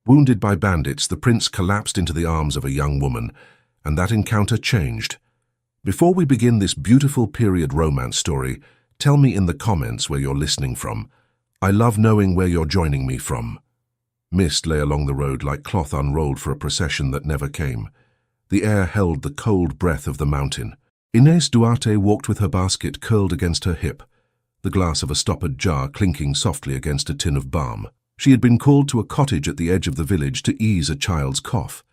Wounded by bandits, the prince collapsed into the arms of a young woman, and that encounter changed. Before we begin this beautiful period romance story, tell me in the comments where you're listening from. I love knowing where you're joining me from. Mist lay along the road like cloth unrolled for a procession that never came. The air held the cold breath of the mountain. Inés Duarte walked with her basket curled against her hip, the glass of a stoppered jar clinking softly against a tin of balm. She had been called to a cottage at the edge of the village to ease a child's cough.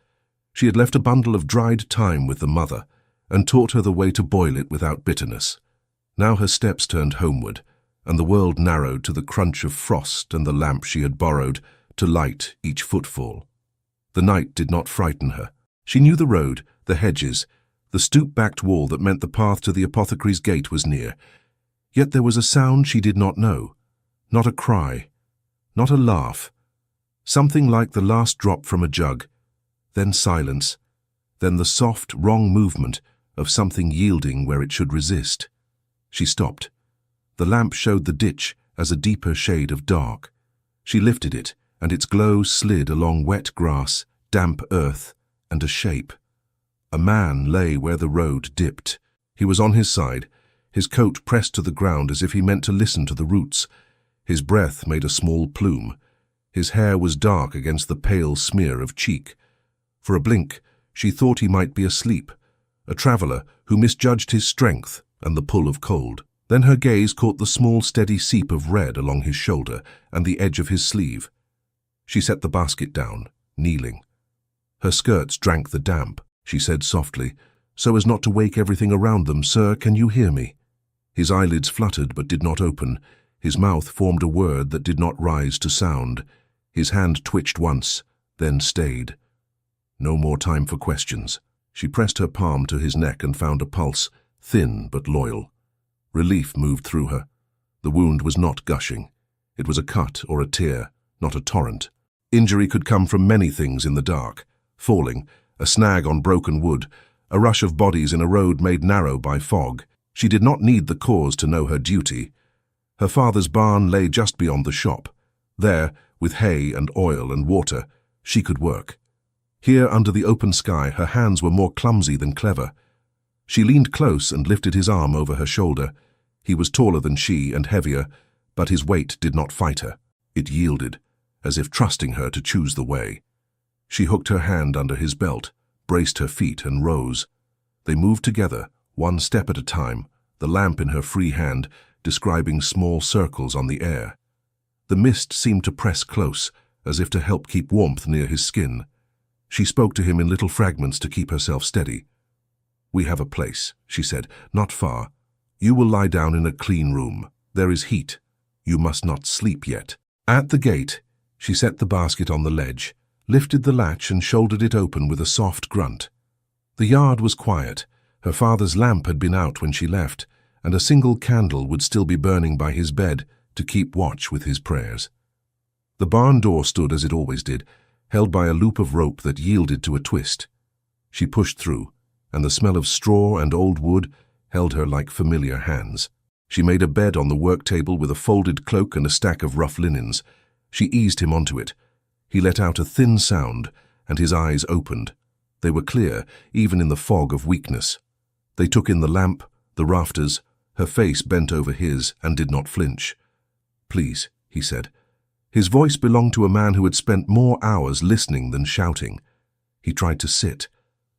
She had left a bundle of dried thyme with the mother and taught her the way to boil it without bitterness. Now her steps turned homeward, and the world narrowed to the crunch of frost and the lamp she had borrowed to light each footfall. The night did not frighten her. She knew the road, the hedges, the stoop-backed wall that meant the path to the apothecary's gate was near. Yet there was a sound she did not know. Not a cry, not a laugh. Something like the last drop from a jug, then silence, then the soft, wrong movement of something yielding where it should resist. She stopped. The lamp showed the ditch as a deeper shade of dark. She lifted it, and its glow slid along wet grass, damp earth, and a shape. A man lay where the road dipped. He was on his side, his coat pressed to the ground as if he meant to listen to the roots. His breath made a small plume. His hair was dark against the pale smear of cheek. For a blink, she thought he might be asleep, a traveller who misjudged his strength and the pull of cold. Then her gaze caught the small steady seep of red along his shoulder and the edge of his sleeve. She set the basket down, kneeling. Her skirts drank the damp. She said softly, so as not to wake everything around them, "Sir, can you hear me?" His eyelids fluttered but did not open. His mouth formed a word that did not rise to sound. His hand twitched once, then stayed. No more time for questions. She pressed her palm to his neck and found a pulse, thin but loyal. Relief moved through her. The wound was not gushing. It was a cut or a tear, not a torrent. Injury could come from many things in the dark. Falling, a snag on broken wood, a rush of bodies in a road made narrow by fog. She did not need the cause to know her duty. Her father's barn lay just beyond the shop. There, with hay and oil and water, she could work. Here, under the open sky, her hands were more clumsy than clever. She leaned close and lifted his arm over her shoulder. He was taller than she and heavier, but his weight did not fight her. It yielded, as if trusting her to choose the way. She hooked her hand under his belt, braced her feet, and rose. They moved together, one step at a time, the lamp in her free hand, describing small circles on the air. The mist seemed to press close, as if to help keep warmth near his skin. She spoke to him in little fragments to keep herself steady. "We have a place," she said, "not far. You will lie down in a clean room. There is heat. You must not sleep yet." At the gate, she set the basket on the ledge, lifted the latch and shouldered it open with a soft grunt. The yard was quiet. Her father's lamp had been out when she left, and a single candle would still be burning by his bed to keep watch with his prayers. The barn door stood as it always did, held by a loop of rope that yielded to a twist. She pushed through, and the smell of straw and old wood held her like familiar hands. She made a bed on the work table with a folded cloak and a stack of rough linens. She eased him onto it. He let out a thin sound, and his eyes opened. They were clear, even in the fog of weakness. They took in the lamp, the rafters. Her face bent over his and did not flinch. "Please," he said. His voice belonged to a man who had spent more hours listening than shouting. He tried to sit.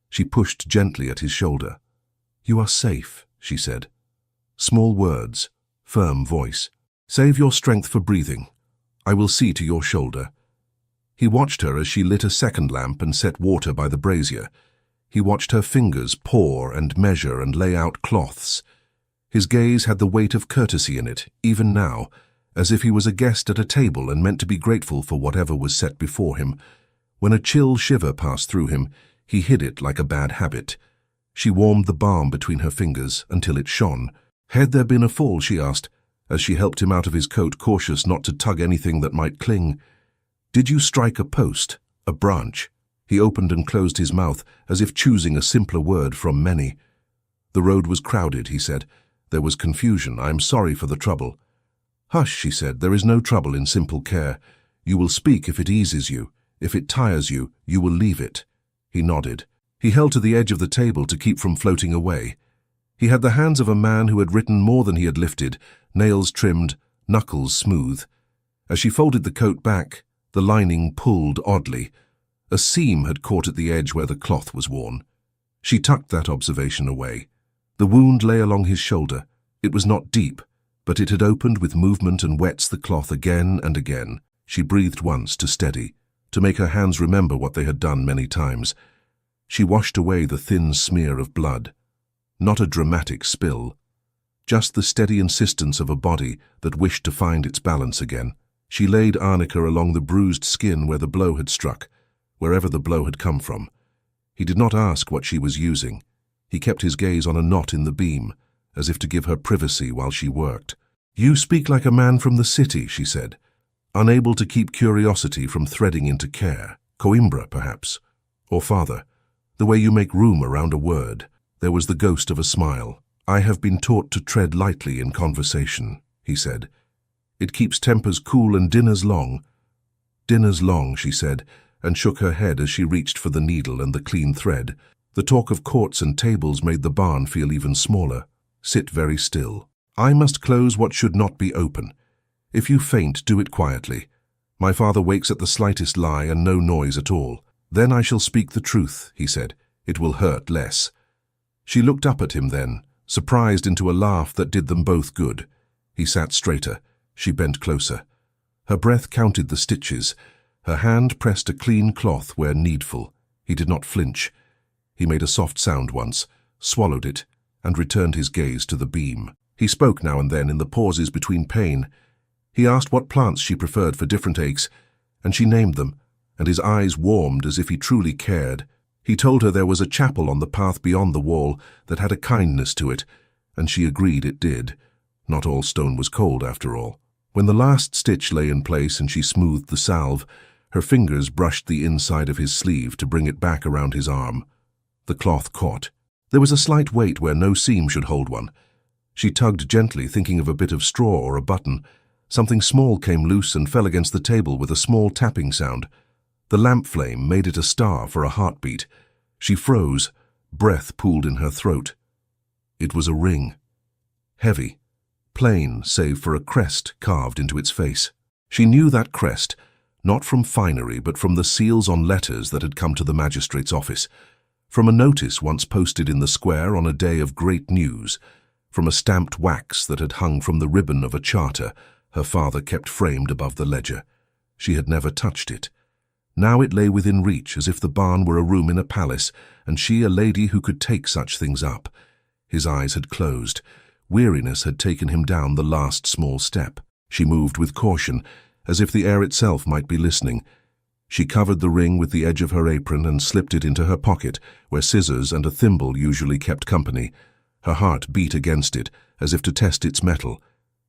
She pushed gently at his shoulder. "You are safe," she said. Small words, firm voice. "Save your strength for breathing. I will see to your shoulder." He watched her as she lit a second lamp and set water by the brazier. He watched her fingers pour and measure and lay out cloths. His gaze had the weight of courtesy in it, even now, as if he was a guest at a table and meant to be grateful for whatever was set before him. When a chill shiver passed through him, he hid it like a bad habit. She warmed the balm between her fingers until it shone. "Had there been a fall?" she asked, as she helped him out of his coat, cautious not to tug anything that might cling. "Did you strike a post, a branch?" He opened and closed his mouth, as if choosing a simpler word from many. "The road was crowded," he said. "There was confusion. I am sorry for the trouble." "Hush," she said. "There is no trouble in simple care. You will speak if it eases you. If it tires you, you will leave it." He nodded. He held to the edge of the table to keep from floating away. He had the hands of a man who had written more than he had lifted, nails trimmed, knuckles smooth. As she folded the coat back, the lining pulled oddly. A seam had caught at the edge where the cloth was worn. She tucked that observation away. The wound lay along his shoulder. It was not deep, but it had opened with movement and wets the cloth again and again. She breathed once to steady, to make her hands remember what they had done many times. She washed away the thin smear of blood. Not a dramatic spill, just the steady insistence of a body that wished to find its balance again. She laid arnica along the bruised skin where the blow had struck, wherever the blow had come from. He did not ask what she was using. He kept his gaze on a knot in the beam, as if to give her privacy while she worked. "You speak like a man from the city," she said, unable to keep curiosity from threading into care. "Coimbra, perhaps. Or farther. The way you make room around a word." There was the ghost of a smile. "I have been taught to tread lightly in conversation," he said. "It keeps tempers cool and dinners long." "Dinners long," she said, and shook her head as she reached for the needle and the clean thread. The talk of courts and tables made the barn feel even smaller. "Sit very still. I must close what should not be open. If you faint, do it quietly. My father wakes at the slightest lie and no noise at all. Then I shall speak the truth," he said. "It will hurt less." She looked up at him then, surprised into a laugh that did them both good. He sat straighter. She bent closer. Her breath counted the stitches. Her hand pressed a clean cloth where needful. He did not flinch. He made a soft sound once, swallowed it, and returned his gaze to the beam. He spoke now and then in the pauses between pain. He asked what plants she preferred for different aches, and she named them, and his eyes warmed as if he truly cared. He told her there was a chapel on the path beyond the wall that had a kindness to it, and she agreed it did. Not all stone was cold, after all. When the last stitch lay in place and she smoothed the salve, her fingers brushed the inside of his sleeve to bring it back around his arm. The cloth caught. There was a slight weight where no seam should hold one. She tugged gently, thinking of a bit of straw or a button. Something small came loose and fell against the table with a small tapping sound. The lamp flame made it a star for a heartbeat. She froze. Breath pooled in her throat. It was a ring. Heavy. Plain, save for a crest carved into its face. She knew that crest, not from finery, but from the seals on letters that had come to the magistrate's office, from a notice once posted in the square on a day of great news, from a stamped wax that had hung from the ribbon of a charter her father kept framed above the ledger. She had never touched it. Now it lay within reach, as if the barn were a room in a palace, and she a lady who could take such things up. His eyes had closed. Weariness had taken him down the last small step. She moved with caution, as if the air itself might be listening. She covered the ring with the edge of her apron and slipped it into her pocket, where scissors and a thimble usually kept company. Her heart beat against it, as if to test its metal.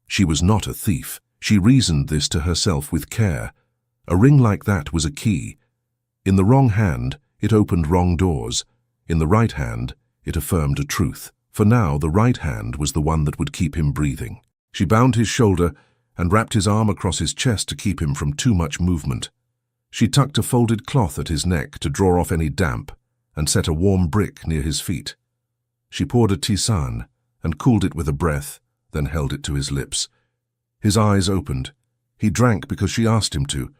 She was not a thief. She reasoned this to herself with care. A ring like that was a key. In the wrong hand, it opened wrong doors. In the right hand, it affirmed a truth. For now, the right hand was the one that would keep him breathing. She bound his shoulder and wrapped his arm across his chest to keep him from too much movement. She tucked a folded cloth at his neck to draw off any damp and set a warm brick near his feet. She poured a tisane and cooled it with a breath, then held it to his lips. His eyes opened. He drank because she asked him to.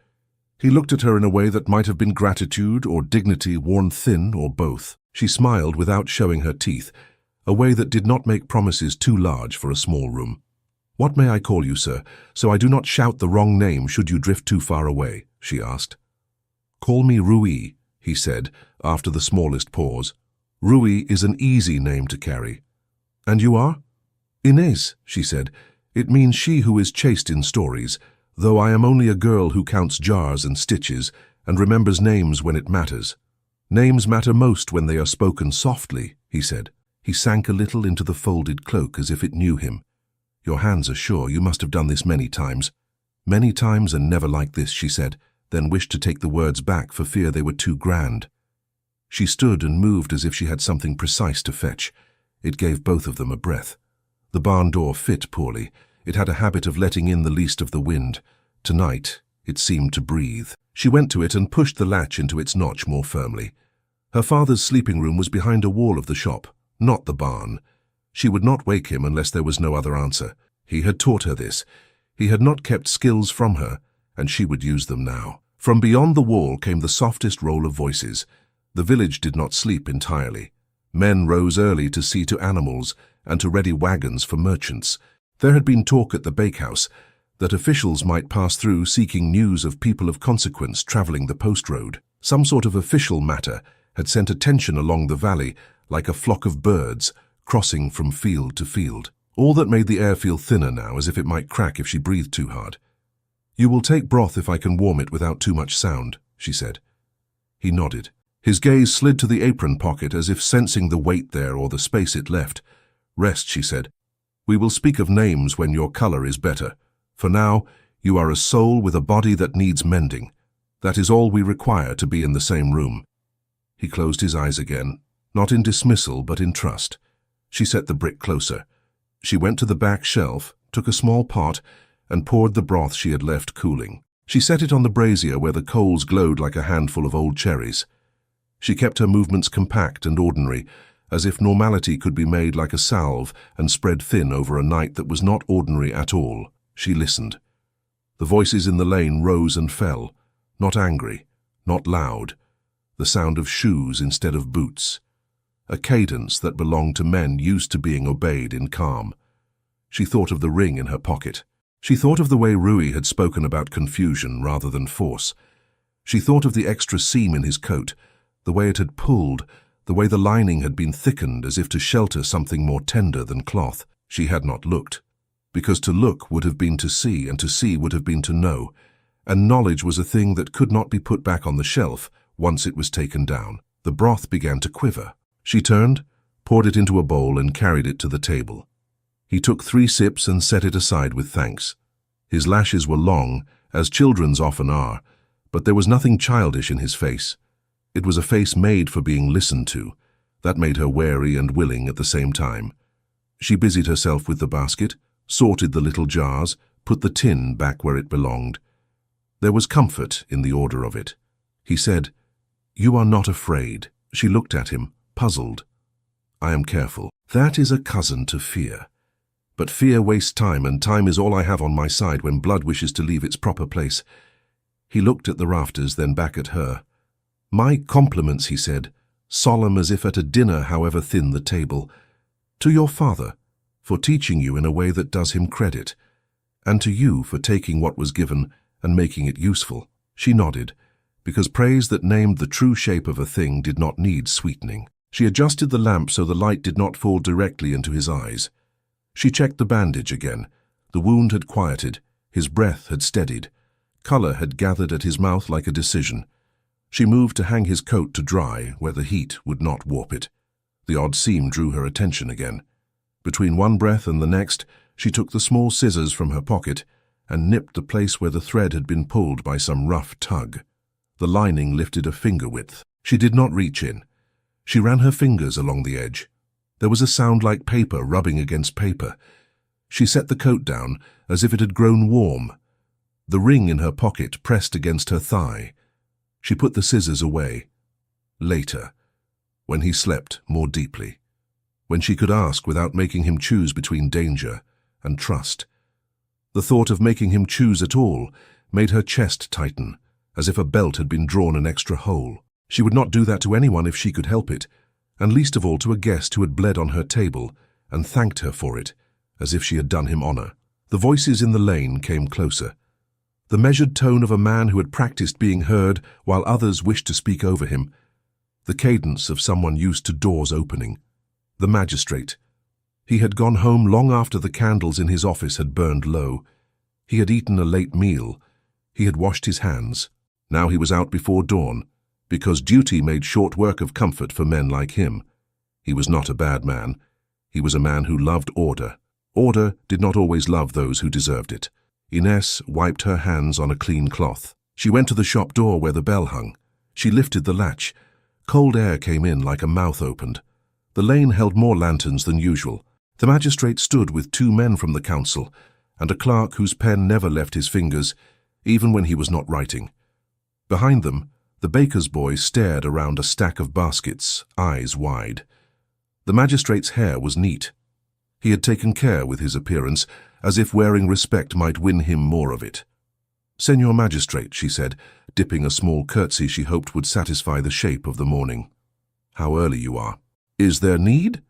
He looked at her in a way that might have been gratitude or dignity worn thin, or both. She smiled without showing her teeth, a way that did not make promises too large for a small room. "What may I call you, sir, so I do not shout the wrong name should you drift too far away?" she asked. "Call me Rui," he said, after the smallest pause. "Rui is an easy name to carry." "And you are?" "Inez," she said. "It means she who is chaste in stories, though I am only a girl who counts jars and stitches and remembers names when it matters. Names matter most when they are spoken softly," he said. He sank a little into the folded cloak as if it knew him. "Your hands are sure. You must have done this many times." "Many times and never like this," she said, then wished to take the words back for fear they were too grand. She stood and moved as if she had something precise to fetch. It gave both of them a breath. The barn door fit poorly. It had a habit of letting in the least of the wind. Tonight, It seemed to breathe. She went to it and pushed the latch into its notch more firmly. Her father's sleeping room was behind a wall of the shop, not the barn. She would not wake him unless there was no other answer. He had taught her this. He had not kept skills from her, and she would use them now. From beyond the wall came the softest roll of voices. The village did not sleep entirely. Men rose early to see to animals and to ready wagons for merchants. There had been talk at the bakehouse that officials might pass through seeking news of people of consequence traveling the post road. Some sort of official matter had sent attention along the valley like a flock of birds crossing from field to field. All that made the air feel thinner now, as if it might crack if she breathed too hard. "You will take broth if I can warm it without too much sound," she said. He nodded. His gaze slid to the apron pocket as if sensing the weight there or the space it left. "Rest," she said. "We will speak of names when your color is better. For now, you are a soul with a body that needs mending. That is all we require to be in the same room." He closed his eyes again, not in dismissal but in trust. She set the brick closer. She went to the back shelf, took a small pot, and poured the broth she had left cooling. She set it on the brazier where the coals glowed like a handful of old cherries. She kept her movements compact and ordinary, as if normality could be made like a salve and spread thin over a night that was not ordinary at all. She listened. The voices in the lane rose and fell, not angry, not loud. The sound of shoes instead of boots. A cadence that belonged to men used to being obeyed in calm. She thought of the ring in her pocket. She thought of the way Rui had spoken about confusion rather than force. She thought of the extra seam in his coat, the way it had pulled, the way the lining had been thickened as if to shelter something more tender than cloth. She had not looked, because to look would have been to see, and to see would have been to know, and knowledge was a thing that could not be put back on the shelf once it was taken down. The broth began to quiver. She turned, poured it into a bowl and carried it to the table. He took 3 sips and set it aside with thanks. His lashes were long, as children's often are, but there was nothing childish in his face. It was a face made for being listened to. That made her wary and willing at the same time. She busied herself with the basket, sorted the little jars, put the tin back where it belonged. There was comfort in the order of it. He said, "You are not afraid." She looked at him, puzzled. "I am careful." That is a cousin to fear. But fear wastes time, and time is all I have on my side when blood wishes to leave its proper place. He looked at the rafters, then back at her. "My compliments," he said, solemn as if at a dinner, however thin the table, "to your father, for teaching you in a way that does him credit, and to you for taking what was given and making it useful." She nodded, because praise that named the true shape of a thing did not need sweetening. She adjusted the lamp so the light did not fall directly into his eyes. She checked the bandage again. The wound had quieted, his breath had steadied. Color had gathered at his mouth like a decision. She moved to hang his coat to dry where the heat would not warp it. The odd seam drew her attention again. Between one breath and the next, she took the small scissors from her pocket and nipped the place where the thread had been pulled by some rough tug. The lining lifted a finger width. She did not reach in. She ran her fingers along the edge. There was a sound like paper rubbing against paper. She set the coat down as if it had grown warm. The ring in her pocket pressed against her thigh. She put the scissors away. Later, when he slept more deeply, when she could ask without making him choose between danger and trust. The thought of making him choose at all made her chest tighten, as if a belt had been drawn an extra hole. She would not do that to anyone if she could help it, and least of all to a guest who had bled on her table and thanked her for it, as if she had done him honor. The voices in the lane came closer. The measured tone of a man who had practiced being heard while others wished to speak over him. The cadence of someone used to doors opening. The magistrate. He had gone home long after the candles in his office had burned low. He had eaten a late meal. He had washed his hands. Now he was out before dawn, because duty made short work of comfort for men like him. He was not a bad man. He was a man who loved order. Order did not always love those who deserved it. Ines wiped her hands on a clean cloth. She went to the shop door where the bell hung. She lifted the latch. Cold air came in like a mouth opened. The lane held more lanterns than usual. The magistrate stood with 2 men from the council, and a clerk whose pen never left his fingers, even when he was not writing. Behind them, the baker's boy stared around a stack of baskets, eyes wide. The magistrate's hair was neat. He had taken care with his appearance, as if wearing respect might win him more of it. "Senor Magistrate," she said, dipping a small curtsy she hoped would satisfy the shape of the morning. "How early you are. Is there need?"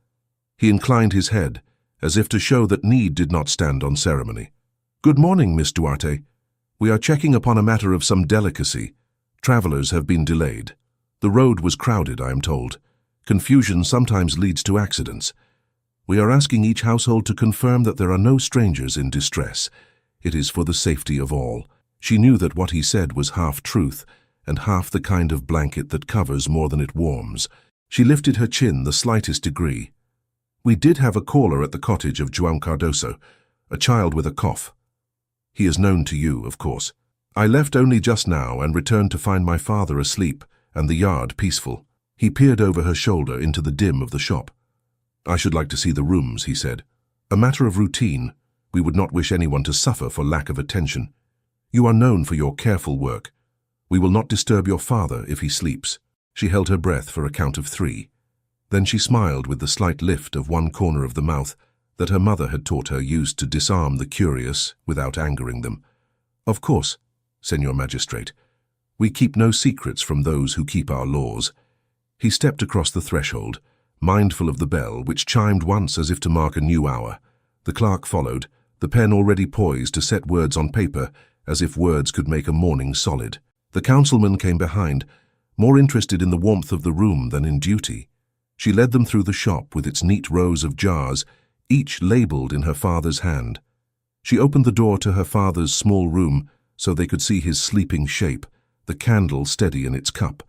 He inclined his head, as if to show that need did not stand on ceremony. "Good morning, Miss Duarte. We are checking upon a matter of some delicacy. Travelers have been delayed. The road was crowded, I am told. Confusion sometimes leads to accidents. We are asking each household to confirm that there are no strangers in distress. It is for the safety of all." She knew that what he said was half truth, and half the kind of blanket that covers more than it warms. She lifted her chin the slightest degree. "We did have a caller at the cottage of Juan Cardoso, a child with a cough. He is known to you, of course. I left only just now and returned to find my father asleep and the yard peaceful." He peered over her shoulder into the dim of the shop. "I should like to see the rooms," he said. "A matter of routine. We would not wish anyone to suffer for lack of attention. You are known for your careful work. We will not disturb your father if he sleeps." She held her breath for a count of 3. Then she smiled with the slight lift of one corner of the mouth that her mother had taught her used to disarm the curious without angering them. "Of course, Senor Magistrate. We keep no secrets from those who keep our laws." He stepped across the threshold, mindful of the bell, which chimed once as if to mark a new hour. The clerk followed, the pen already poised to set words on paper, as if words could make a morning solid. The councilman came behind, more interested in the warmth of the room than in duty. She led them through the shop with its neat rows of jars, each labelled in her father's hand. She opened the door to her father's small room so they could see his sleeping shape, the candle steady in its cup.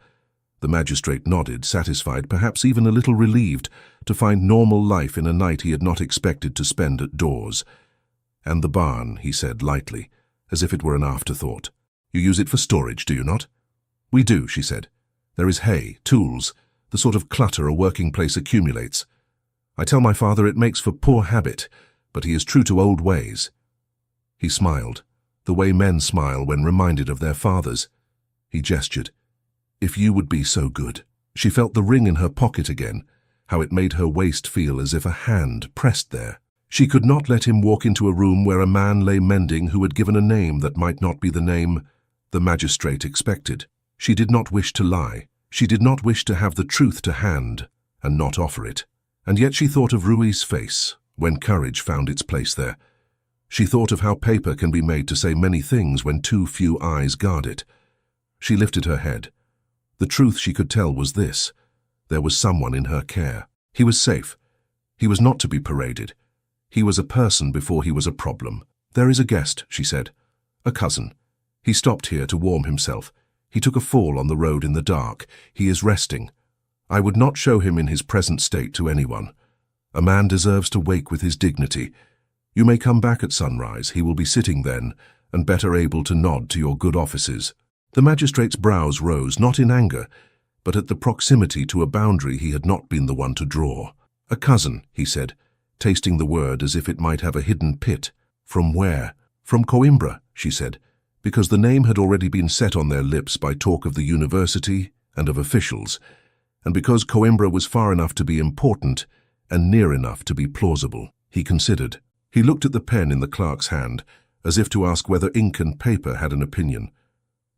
The magistrate nodded, satisfied, perhaps even a little relieved, to find normal life in a night he had not expected to spend at doors. "And the barn," he said lightly, as if it were an afterthought. "You use it for storage, do you not?" "We do," she said. "There is hay, tools, the sort of clutter a working place accumulates. I tell my father it makes for poor habit, but he is true to old ways." He smiled, the way men smile when reminded of their fathers. He gestured. "If you would be so good." She felt the ring in her pocket again, how it made her waist feel as if a hand pressed there. She could not let him walk into a room where a man lay mending who had given a name that might not be the name the magistrate expected. She did not wish to lie. She did not wish to have the truth to hand and not offer it. And yet she thought of Rui's face when courage found its place there. She thought of how paper can be made to say many things when too few eyes guard it. She lifted her head. The truth she could tell was this: there was someone in her care. He was safe. He was not to be paraded. He was a person before he was a problem. "There is a guest," she said. "A cousin. He stopped here to warm himself. He took a fall on the road in the dark. He is resting. I would not show him in his present state to anyone. A man deserves to wake with his dignity. You may come back at sunrise. He will be sitting then, and better able to nod to your good offices." The magistrate's brows rose, not in anger, but at the proximity to a boundary he had not been the one to draw. "A cousin," he said, tasting the word as if it might have a hidden pit. "From where?" "From Coimbra," she said, because the name had already been set on their lips by talk of the university and of officials, and because Coimbra was far enough to be important and near enough to be plausible. He considered. He looked at the pen in the clerk's hand, as if to ask whether ink and paper had an opinion.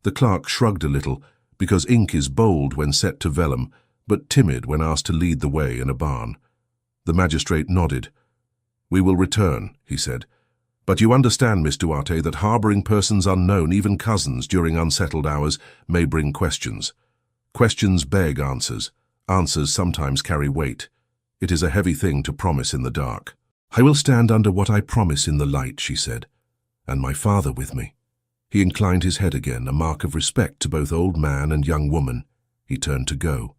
The clerk shrugged a little, because ink is bold when set to vellum, but timid when asked to lead the way in a barn. The magistrate nodded. "We will return," he said. "But you understand, Miss Duarte, that harbouring persons unknown, even cousins, during unsettled hours may bring questions. Questions beg answers. Answers sometimes carry weight. It is a heavy thing to promise in the dark." "I will stand under what I promise in the light," she said, "and my father with me." He inclined his head again, a mark of respect to both old man and young woman. He turned to go.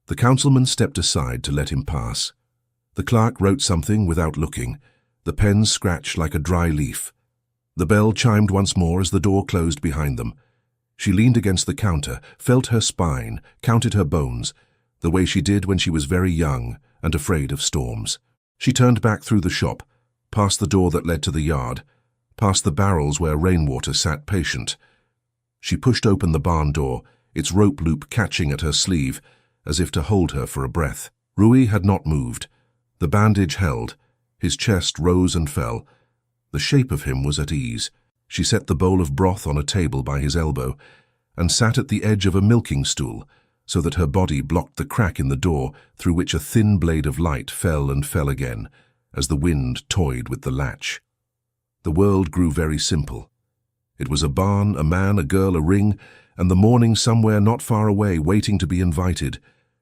The councilman stepped aside to let him pass. The clerk wrote something without looking. The pen scratched like a dry leaf. The bell chimed once more as the door closed behind them. She leaned against the counter, felt her spine, counted her bones, the way she did when she was very young and afraid of storms. She turned back through the shop, past the door that led to the yard, past the barrels where rainwater sat patient, She pushed open the barn door, its rope loop catching at her sleeve, as if to hold her for a breath. Rui had not moved. The bandage held. His chest rose and fell. The shape of him was at ease. She set the bowl of broth on a table by his elbow and sat at the edge of a milking stool so that her body blocked the crack in the door through which a thin blade of light fell and fell again as the wind toyed with the latch. The world grew very simple. It was a barn, a man, a girl, a ring, and the morning somewhere not far away waiting to be invited.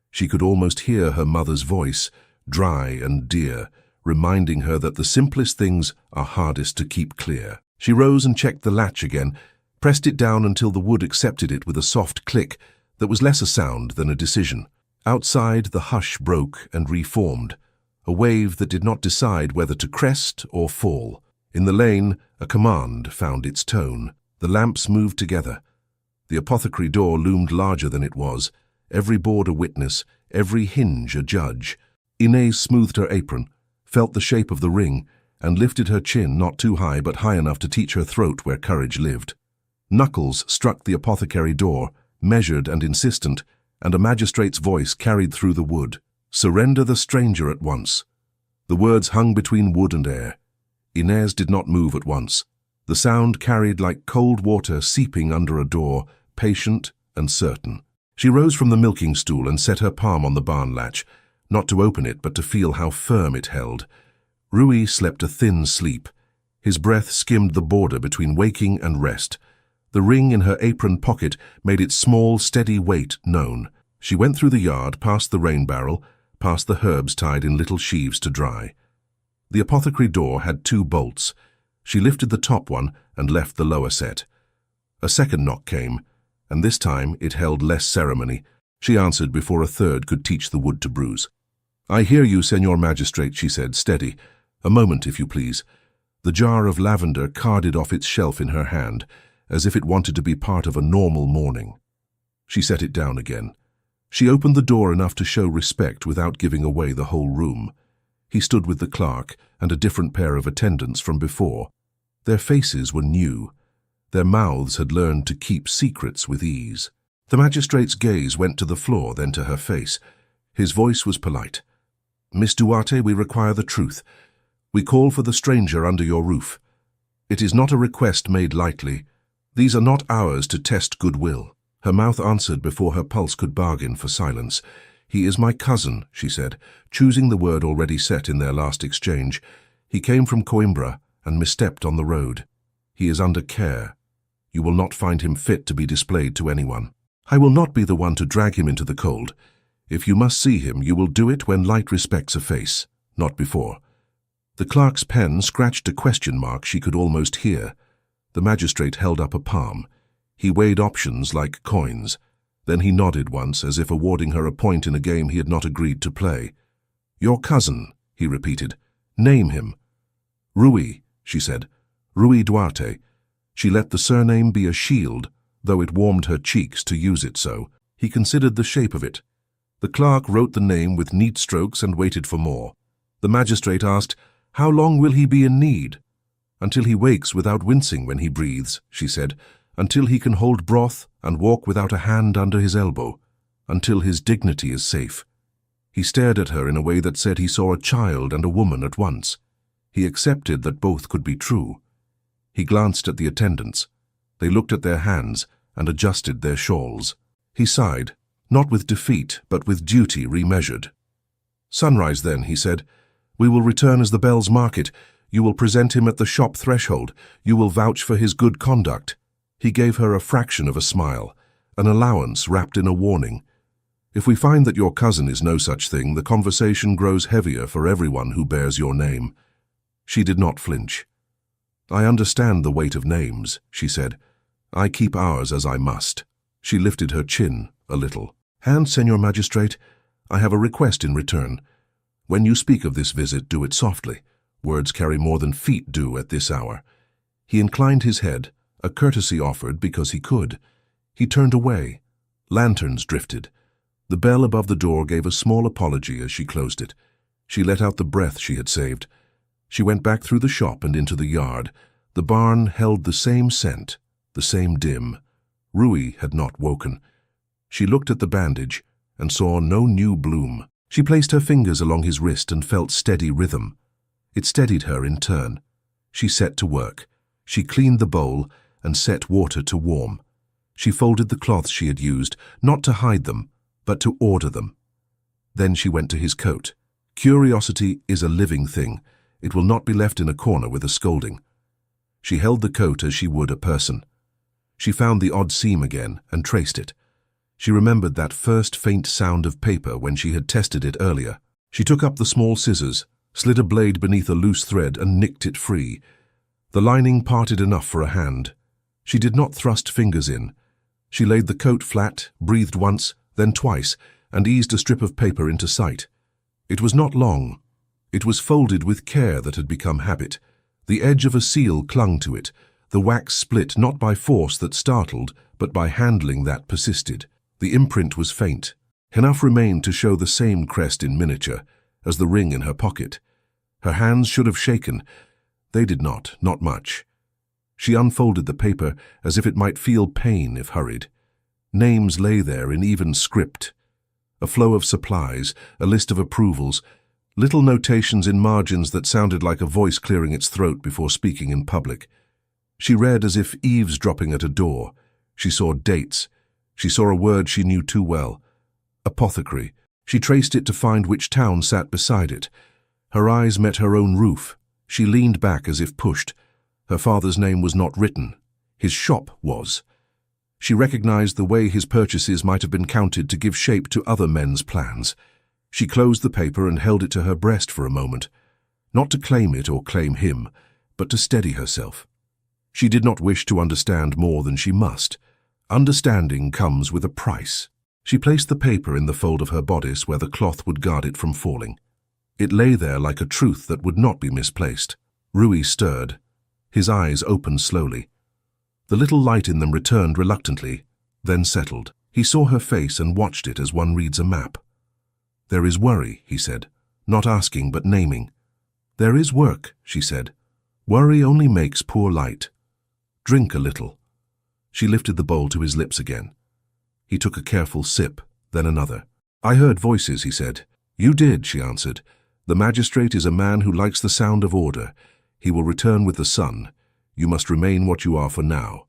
She could almost hear her mother's voice, dry and dear, reminding her that the simplest things are hardest to keep clear. She rose and checked the latch again, pressed it down until the wood accepted it with a soft click that was less a sound than a decision. Outside, the hush broke and reformed, a wave that did not decide whether to crest or fall. In the lane, a command found its tone. The lamps moved together. The apothecary door loomed larger than it was, every board a witness, every hinge a judge. Inez smoothed her apron, felt the shape of the ring, and lifted her chin not too high but high enough to teach her throat where courage lived. Knuckles struck the apothecary door, measured and insistent, and a magistrate's voice carried through the wood. "Surrender the stranger at once." The words hung between wood and air. Inez did not move at once. The sound carried like cold water seeping under a door, patient and certain. She rose from the milking stool and set her palm on the barn latch, not to open it but to feel how firm it held. Rui slept a thin sleep. His breath skimmed the border between waking and rest. The ring in her apron pocket made its small, steady weight known. She went through the yard, past the rain barrel, past the herbs tied in little sheaves to dry. The apothecary door had 2 bolts. She lifted the top one and left the lower set. A second knock came, and this time it held less ceremony. She answered before a third could teach the wood to bruise. "I hear you, Senor Magistrate," she said, steady. "A moment, if you please." The jar of lavender carded off its shelf in her hand, as if it wanted to be part of a normal morning. She set it down again. She opened the door enough to show respect without giving away the whole room. He stood with the clerk and a different pair of attendants from before. Their faces were new. Their mouths had learned to keep secrets with ease. The magistrate's gaze went to the floor, then to her face. His voice was polite. "Miss Duarte, we require the truth. We call for the stranger under your roof. It is not a request made lightly. These are not hours to test goodwill." Her mouth answered before her pulse could bargain for silence. "He is my cousin," she said, choosing the word already set in their last exchange. "He came from Coimbra and misstepped on the road. He is under care. You will not find him fit to be displayed to anyone. I will not be the one to drag him into the cold. If you must see him, you will do it when light respects a face, not before." The clerk's pen scratched a question mark she could almost hear. The magistrate held up a palm. He weighed options like coins. Then he nodded once, as if awarding her a point in a game he had not agreed to play. "Your cousin," he repeated. "Name him." "Rui," she said. "Rui Duarte." She let the surname be a shield, though it warmed her cheeks to use it so. He considered the shape of it. The clerk wrote the name with neat strokes and waited for more. The magistrate asked, "How long will he be in need?" "Until he wakes without wincing when he breathes," she said. "Until he can hold broth and walk without a hand under his elbow. Until his dignity is safe." He stared at her in a way that said he saw a child and a woman at once. He accepted that both could be true. He glanced at the attendants. They looked at their hands and adjusted their shawls. He sighed, not with defeat, but with duty remeasured. "Sunrise, then," he said. "We will return as the bells mark it. You will present him at the shop threshold. You will vouch for his good conduct." He gave her a fraction of a smile, an allowance wrapped in a warning. "If we find that your cousin is no such thing, the conversation grows heavier for everyone who bears your name." She did not flinch. "I understand the weight of names," she said. "I keep ours as I must." She lifted her chin a little. "And, Senor Magistrate, I have a request in return. When you speak of this visit, do it softly. Words carry more than feet do at this hour." He inclined his head, a courtesy offered because he could. He turned away. Lanterns drifted. The bell above the door gave a small apology as she closed it. She let out the breath she had saved. She went back through the shop and into the yard. The barn held the same scent, the same dim. Rui had not woken. She looked at the bandage and saw no new bloom. She placed her fingers along his wrist and felt steady rhythm. It steadied her in turn. She set to work. She cleaned the bowl and set water to warm. She folded the cloths she had used, not to hide them, but to order them. Then she went to his coat. Curiosity is a living thing. It will not be left in a corner with a scolding. She held the coat as she would a person. She found the odd seam again and traced it. She remembered that first faint sound of paper when she had tested it earlier. She took up the small scissors, slid a blade beneath a loose thread and nicked it free. The lining parted enough for a hand. She did not thrust fingers in. She laid the coat flat, breathed once, then twice, and eased a strip of paper into sight. It was not long. It was folded with care that had become habit. The edge of a seal clung to it. The wax split not by force that startled, but by handling that persisted. The imprint was faint. Enough remained to show the same crest in miniature as the ring in her pocket. Her hands should have shaken. They did not much. She unfolded the paper as if it might feel pain if hurried. Names lay there in even script. A flow of supplies, a list of approvals, little notations in margins that sounded like a voice clearing its throat before speaking in public. She read as if eavesdropping at a door. She saw dates. She saw a word she knew too well. Apothecary. She traced it to find which town sat beside it. Her eyes met her own roof. She leaned back as if pushed. Her father's name was not written. His shop was. She recognized the way his purchases might have been counted to give shape to other men's plans. She closed the paper and held it to her breast for a moment, not to claim it or claim him, but to steady herself. She did not wish to understand more than she must. Understanding comes with a price. She placed the paper in the fold of her bodice where the cloth would guard it from falling. It lay there like a truth that would not be misplaced. Rui stirred. His eyes opened slowly. The little light in them returned reluctantly, then settled. He saw her face and watched it as one reads a map. "There is worry," he said, not asking but naming. "There is work," she said. "Worry only makes poor light. Drink a little." She lifted the bowl to his lips again. He took a careful sip, then another. "I heard voices," he said. "You did," she answered. "The magistrate is a man who likes the sound of order. He will return with the sun. You must remain what you are for now.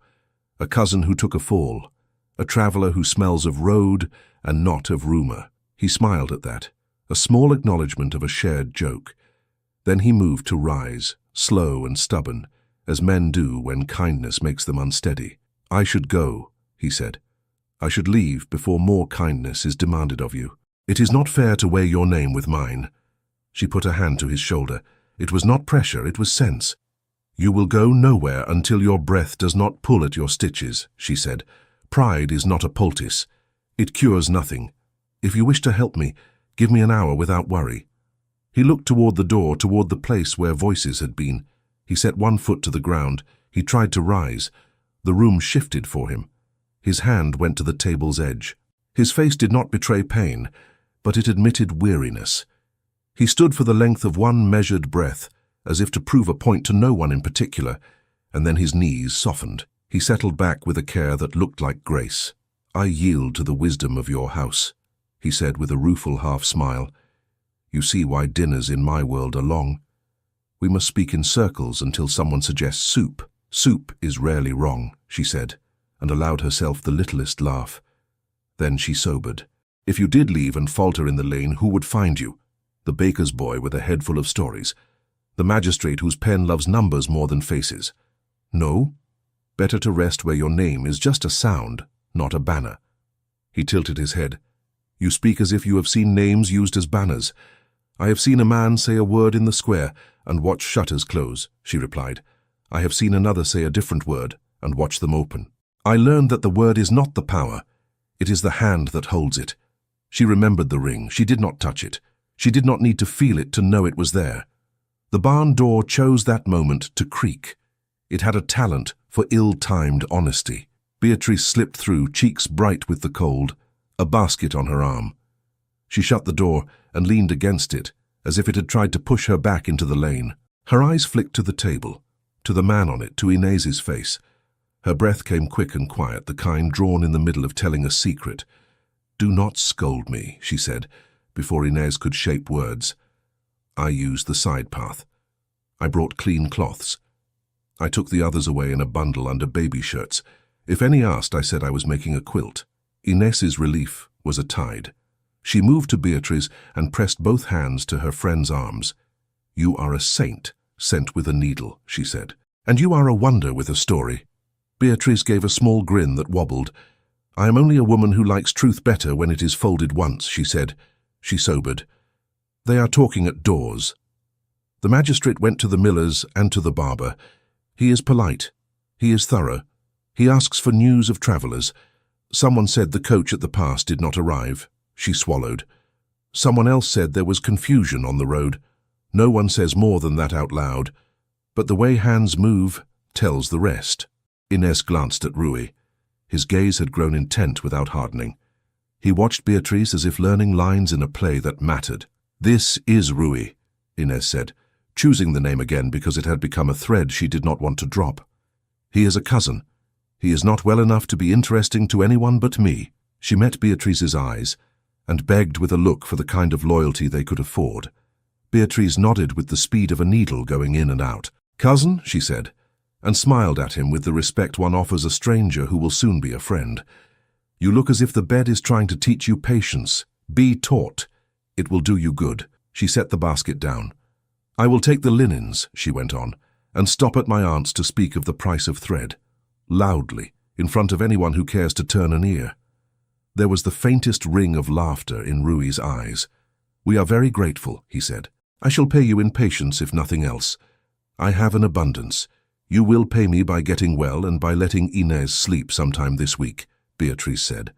A cousin who took a fall. A traveler who smells of road and not of rumor." He smiled at that, a small acknowledgement of a shared joke. Then he moved to rise, slow and stubborn, as men do when kindness makes them unsteady. "I should go," he said. "I should leave before more kindness is demanded of you. It is not fair to weigh your name with mine." She put a hand to his shoulder. It was not pressure, it was sense. "You will go nowhere until your breath does not pull at your stitches," she said. "Pride is not a poultice. It cures nothing. If you wish to help me, give me an hour without worry." He looked toward the door, toward the place where voices had been. He set one foot to the ground. He tried to rise. The room shifted for him. His hand went to the table's edge. His face did not betray pain, but it admitted weariness. He stood for the length of one measured breath, as if to prove a point to no one in particular, and then his knees softened. He settled back with a care that looked like grace. "I yield to the wisdom of your house," he said with a rueful half-smile. "You see why dinners in my world are long. We must speak in circles until someone suggests soup." "Soup is rarely wrong," she said, and allowed herself the littlest laugh. Then she sobered. "If you did leave and falter in the lane, who would find you? The baker's boy with a head full of stories? The magistrate whose pen loves numbers more than faces? No? Better to rest where your name is just a sound, not a banner." He tilted his head. "You speak as if you have seen names used as banners." "I have seen a man say a word in the square and watch shutters close," she replied. "I have seen another say a different word and watch them open. I learned that the word is not the power. It is the hand that holds it." She remembered the ring. She did not touch it. She did not need to feel it to know it was there. The barn door chose that moment to creak. It had a talent for ill-timed honesty. Beatrice slipped through, cheeks bright with the cold, a basket on her arm. She shut the door and leaned against it, as if it had tried to push her back into the lane. Her eyes flicked to the table, to the man on it, to Inez's face. Her breath came quick and quiet, the kind drawn in the middle of telling a secret. "Do not scold me," she said, before Inez could shape words. "I used the side path. I brought clean cloths. I took the others away in a bundle under baby shirts. If any asked, I said I was making a quilt." Inez's relief was a tide. She moved to Beatrice and pressed both hands to her friend's arms. "You are a saint, sent with a needle," she said. "And you are a wonder with a story." Beatrice gave a small grin that wobbled. "I am only a woman who likes truth better when it is folded once," she said. She sobered. "They are talking at doors." The magistrate went to the miller's and to the barber. "He is polite. He is thorough. He asks for news of travellers. Someone said the coach at the pass did not arrive." She swallowed. "Someone else said there was confusion on the road. No one says more than that out loud. But the way hands move tells the rest." Inez glanced at Rui. His gaze had grown intent without hardening. He watched Beatrice as if learning lines in a play that mattered. "This is Rui," Inez said, choosing the name again because it had become a thread she did not want to drop. "He is a cousin. He is not well enough to be interesting to anyone but me." She met Beatrice's eyes and begged with a look for the kind of loyalty they could afford. Beatrice nodded with the speed of a needle going in and out. "Cousin," she said, and smiled at him with the respect one offers a stranger who will soon be a friend. "You look as if the bed is trying to teach you patience. Be taught. It will do you good." She set the basket down. "I will take the linens," she went on, "and stop at my aunt's to speak of the price of thread. Loudly, in front of anyone who cares to turn an ear." There was the faintest ring of laughter in Rui's eyes. "We are very grateful," he said. "I shall pay you in patience if nothing else. I have an abundance. You will pay me by getting well and by letting Inez sleep sometime this week," Beatrice said.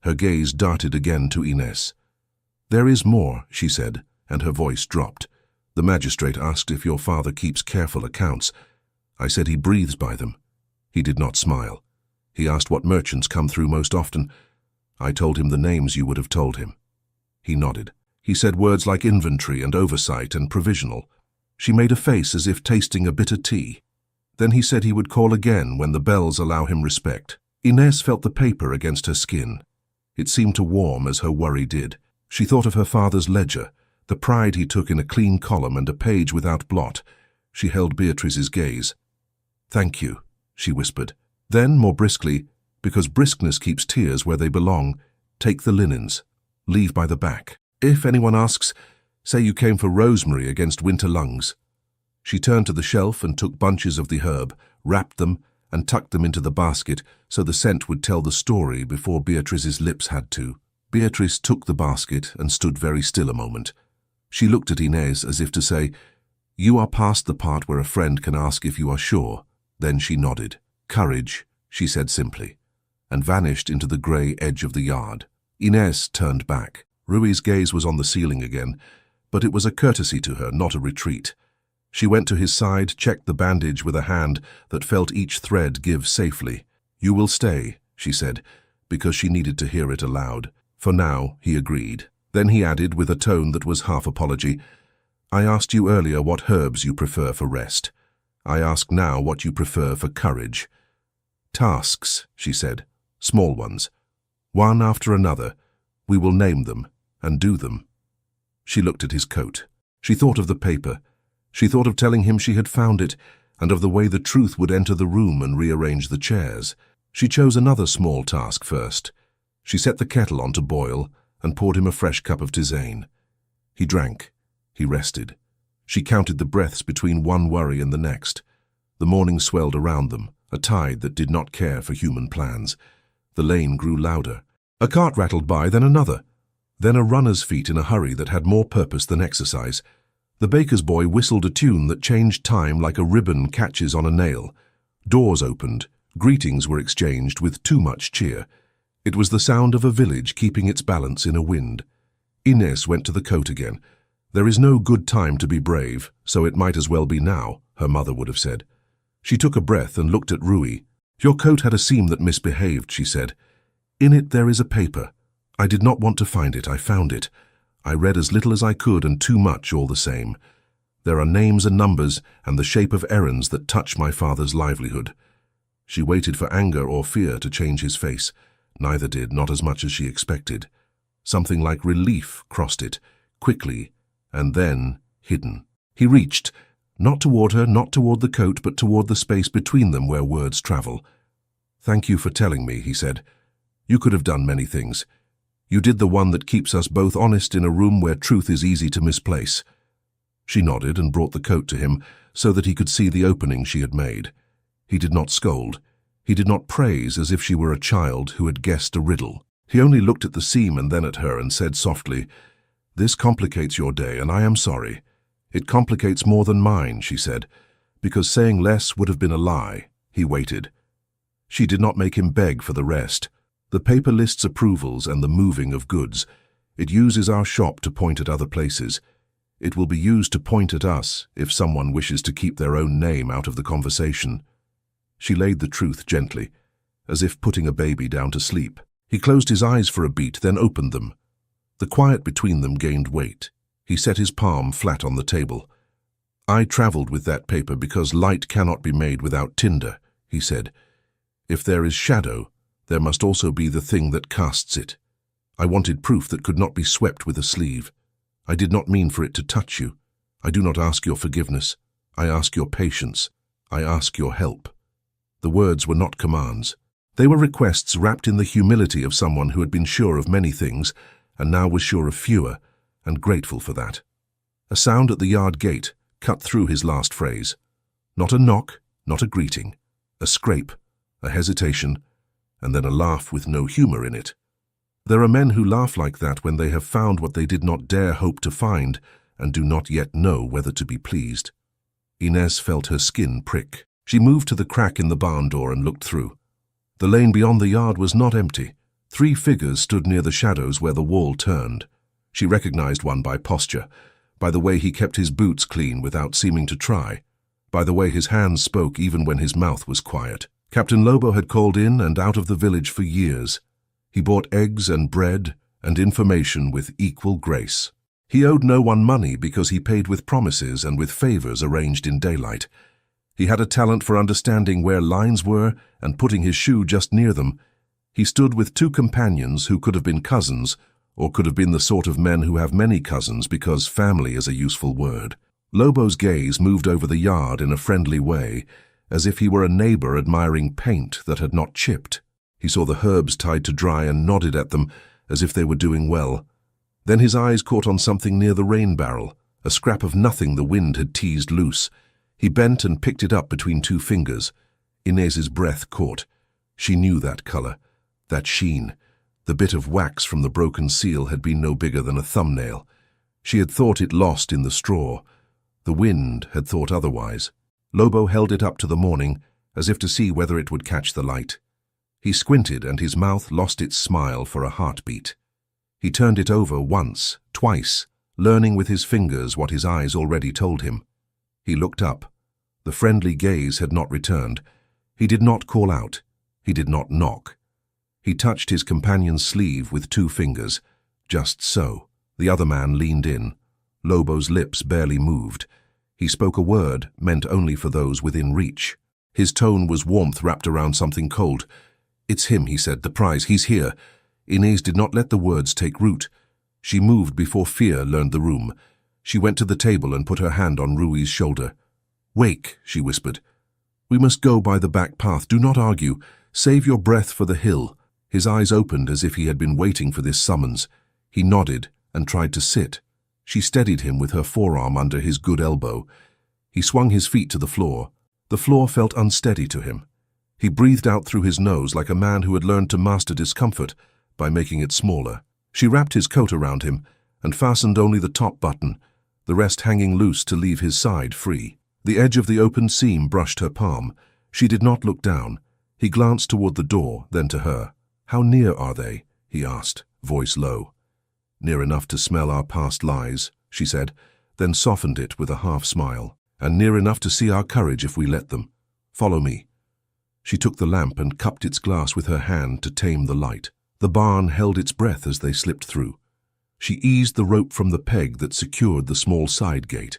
Her gaze darted again to Inez. "There is more," she said, and her voice dropped. "The magistrate asked if your father keeps careful accounts. I said he breathes by them." He did not smile. He asked what merchants come through most often. I told him the names you would have told him. He nodded. He said words like inventory and oversight and provisional. She made a face as if tasting a bitter tea. Then he said he would call again when the bells allow him respect. Inez felt the paper against her skin. It seemed to warm as her worry did. She thought of her father's ledger, the pride he took in a clean column and a page without blot. She held Beatrice's gaze. "Thank you," she whispered. Then, more briskly, because briskness keeps tears where they belong, "Take the linens. Leave by the back. If anyone asks, say you came for rosemary against winter lungs." She turned to the shelf and took bunches of the herb, wrapped them, and tucked them into the basket so the scent would tell the story before Beatrice's lips had to. Beatrice took the basket and stood very still a moment. She looked at Inez as if to say, "You are past the part where a friend can ask if you are sure." Then she nodded. "Courage," she said simply, and vanished into the grey edge of the yard. Inez turned back. Rui's gaze was on the ceiling again, but it was a courtesy to her, not a retreat. She went to his side, checked the bandage with a hand that felt each thread give safely. "You will stay," she said, because she needed to hear it aloud. "For now," he agreed. Then he added, with a tone that was half apology, "I asked you earlier what herbs you prefer for rest. I ask now what you prefer for courage." "Tasks," she said, "small ones. One after another. We will name them and do them." She looked at his coat. She thought of the paper. She thought of telling him she had found it, and of the way the truth would enter the room and rearrange the chairs. She chose another small task first. She set the kettle on to boil and poured him a fresh cup of tisane. He drank. He rested. She counted the breaths between one worry and the next. The morning swelled around them, a tide that did not care for human plans. The lane grew louder. A cart rattled by, then another. Then a runner's feet in a hurry that had more purpose than exercise. The baker's boy whistled a tune that changed time like a ribbon catches on a nail. Doors opened. Greetings were exchanged with too much cheer. It was the sound of a village keeping its balance in a wind. Inez went to the coat again. "There is no good time to be brave, so it might as well be now," her mother would have said. She took a breath and looked at Rui. "Your coat had a seam that misbehaved," she said. "In it there is a paper. I did not want to find it. I found it. I read as little as I could and too much all the same. There are names and numbers and the shape of errands that touch my father's livelihood." She waited for anger or fear to change his face. Neither did, not as much as she expected. Something like relief crossed it, quickly, and then hidden. He reached, not toward her, not toward the coat, but toward the space between them where words travel. "Thank you for telling me," he said. "You could have done many things. You did the one that keeps us both honest in a room where truth is easy to misplace." She nodded and brought the coat to him so that he could see the opening she had made. He did not scold. He did not praise as if she were a child who had guessed a riddle. He only looked at the seam and then at her and said softly, "This complicates your day, and I am sorry. It complicates more than mine," she said, because saying less would have been a lie. He waited. She did not make him beg for the rest. The paper lists approvals and the moving of goods. It uses our shop to point at other places. It will be used to point at us if someone wishes to keep their own name out of the conversation. She laid the truth gently, as if putting a baby down to sleep. He closed his eyes for a beat, then opened them. The quiet between them gained weight. He set his palm flat on the table. "I traveled with that paper because light cannot be made without tinder," he said. "If there is shadow, there must also be the thing that casts it. I wanted proof that could not be swept with a sleeve. I did not mean for it to touch you. I do not ask your forgiveness. I ask your patience. I ask your help." The words were not commands. They were requests wrapped in the humility of someone who had been sure of many things and now was sure of fewer, and grateful for that. A sound at the yard gate cut through his last phrase. Not a knock, not a greeting. A scrape, a hesitation, and then a laugh with no humor in it. There are men who laugh like that when they have found what they did not dare hope to find and do not yet know whether to be pleased. Inez felt her skin prick. She moved to the crack in the barn door and looked through. The lane beyond the yard was not empty. 3 figures stood near the shadows where the wall turned. She recognized one by posture, by the way he kept his boots clean without seeming to try, by the way his hands spoke even when his mouth was quiet. Captain Lobo had called in and out of the village for years. He bought eggs and bread and information with equal grace. He owed no one money because he paid with promises and with favors arranged in daylight. He had a talent for understanding where lines were and putting his shoe just near them. He stood with 2 companions who could have been cousins, or could have been the sort of men who have many cousins because family is a useful word. Lobo's gaze moved over the yard in a friendly way, as if he were a neighbor admiring paint that had not chipped. He saw the herbs tied to dry and nodded at them as if they were doing well. Then his eyes caught on something near the rain barrel, a scrap of nothing the wind had teased loose. He bent and picked it up between 2 fingers. Inez's breath caught. She knew that color, that sheen. The bit of wax from the broken seal had been no bigger than a thumbnail. She had thought it lost in the straw. The wind had thought otherwise. Lobo held it up to the morning, as if to see whether it would catch the light. He squinted and his mouth lost its smile for a heartbeat. He turned it over once, twice, learning with his fingers what his eyes already told him. He looked up. The friendly gaze had not returned. He did not call out. He did not knock. He touched his companion's sleeve with 2 fingers. Just so. The other man leaned in. Lobo's lips barely moved. He spoke a word meant only for those within reach. His tone was warmth wrapped around something cold. "It's him," he said, "the prize. He's here." Inez did not let the words take root. She moved before fear learned the room. She went to the table and put her hand on Rui's shoulder. "Wake," she whispered. "We must go by the back path. Do not argue. Save your breath for the hill." His eyes opened as if he had been waiting for this summons. He nodded and tried to sit. She steadied him with her forearm under his good elbow. He swung his feet to the floor. The floor felt unsteady to him. He breathed out through his nose like a man who had learned to master discomfort by making it smaller. She wrapped his coat around him and fastened only the top button, the rest hanging loose to leave his side free. The edge of the open seam brushed her palm. She did not look down. He glanced toward the door, then to her. "How near are they?" he asked, voice low. "Near enough to smell our past lies," she said, then softened it with a half-smile. "And near enough to see our courage if we let them. Follow me." She took the lamp and cupped its glass with her hand to tame the light. The barn held its breath as they slipped through. She eased the rope from the peg that secured the small side gate.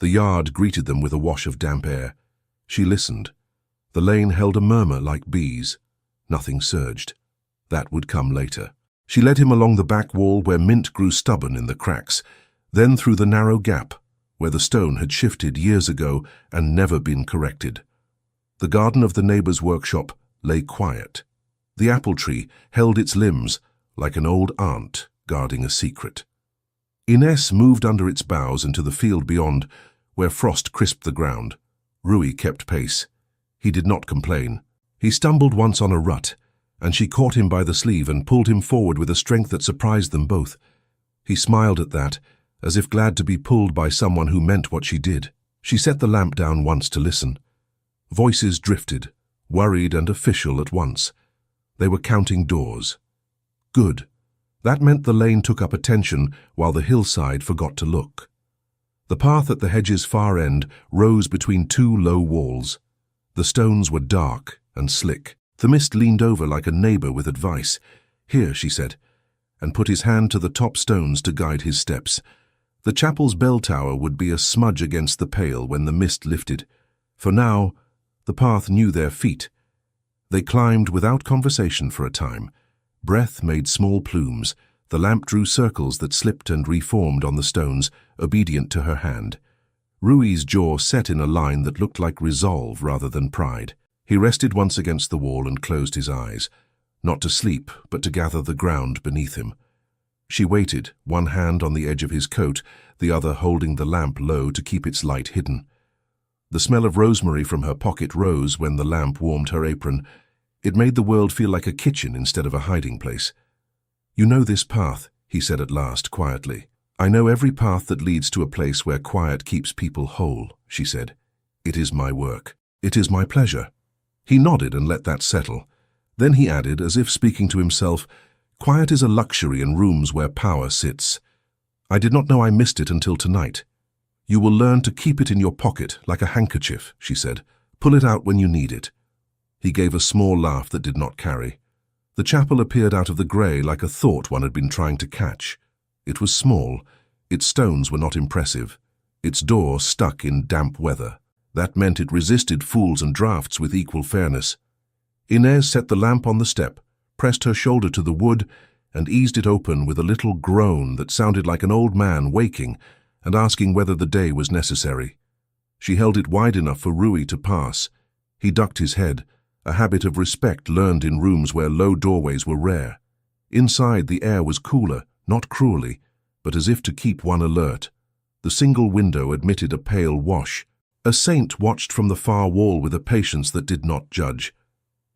The yard greeted them with a wash of damp air. She listened. The lane held a murmur like bees. Nothing surged. That would come later. She led him along the back wall where mint grew stubborn in the cracks, then through the narrow gap where the stone had shifted years ago and never been corrected. The garden of the neighbor's workshop lay quiet. The apple tree held its limbs like an old aunt guarding a secret. Ines moved under its boughs into the field beyond, where frost crisped the ground. Rui kept pace. He did not complain. He stumbled once on a rut, and she caught him by the sleeve and pulled him forward with a strength that surprised them both. He smiled at that, as if glad to be pulled by someone who meant what she did. She set the lamp down once to listen. Voices drifted, worried and official at once. They were counting doors. Good. That meant the lane took up attention while the hillside forgot to look. The path at the hedge's far end rose between two low walls. The stones were dark and slick. The mist leaned over like a neighbor with advice. "Here," she said, and put his hand to the top stones to guide his steps. The chapel's bell tower would be a smudge against the pale when the mist lifted. For now, the path knew their feet. They climbed without conversation for a time. Breath made small plumes. The lamp drew circles that slipped and reformed on the stones, obedient to her hand. Rui's jaw set in a line that looked like resolve rather than pride. He rested once against the wall and closed his eyes, not to sleep, but to gather the ground beneath him. She waited, one hand on the edge of his coat, the other holding the lamp low to keep its light hidden. The smell of rosemary from her pocket rose when the lamp warmed her apron. It made the world feel like a kitchen instead of a hiding place. "You know this path," he said at last, quietly. "I know every path that leads to a place where quiet keeps people whole," she said. "It is my work. It is my pleasure." He nodded and let that settle. Then he added, as if speaking to himself, "Quiet is a luxury in rooms where power sits. I did not know I missed it until tonight." "You will learn to keep it in your pocket like a handkerchief," she said. "Pull it out when you need it." He gave a small laugh that did not carry. The chapel appeared out of the grey like a thought one had been trying to catch. It was small. Its stones were not impressive. Its door stuck in damp weather. That meant it resisted fools and drafts with equal fairness. Ines set the lamp on the step, pressed her shoulder to the wood, and eased it open with a little groan that sounded like an old man waking and asking whether the day was necessary. She held it wide enough for Rui to pass. He ducked his head, a habit of respect learned in rooms where low doorways were rare. Inside, the air was cooler, not cruelly, but as if to keep one alert. The single window admitted a pale wash. A saint watched from the far wall with a patience that did not judge.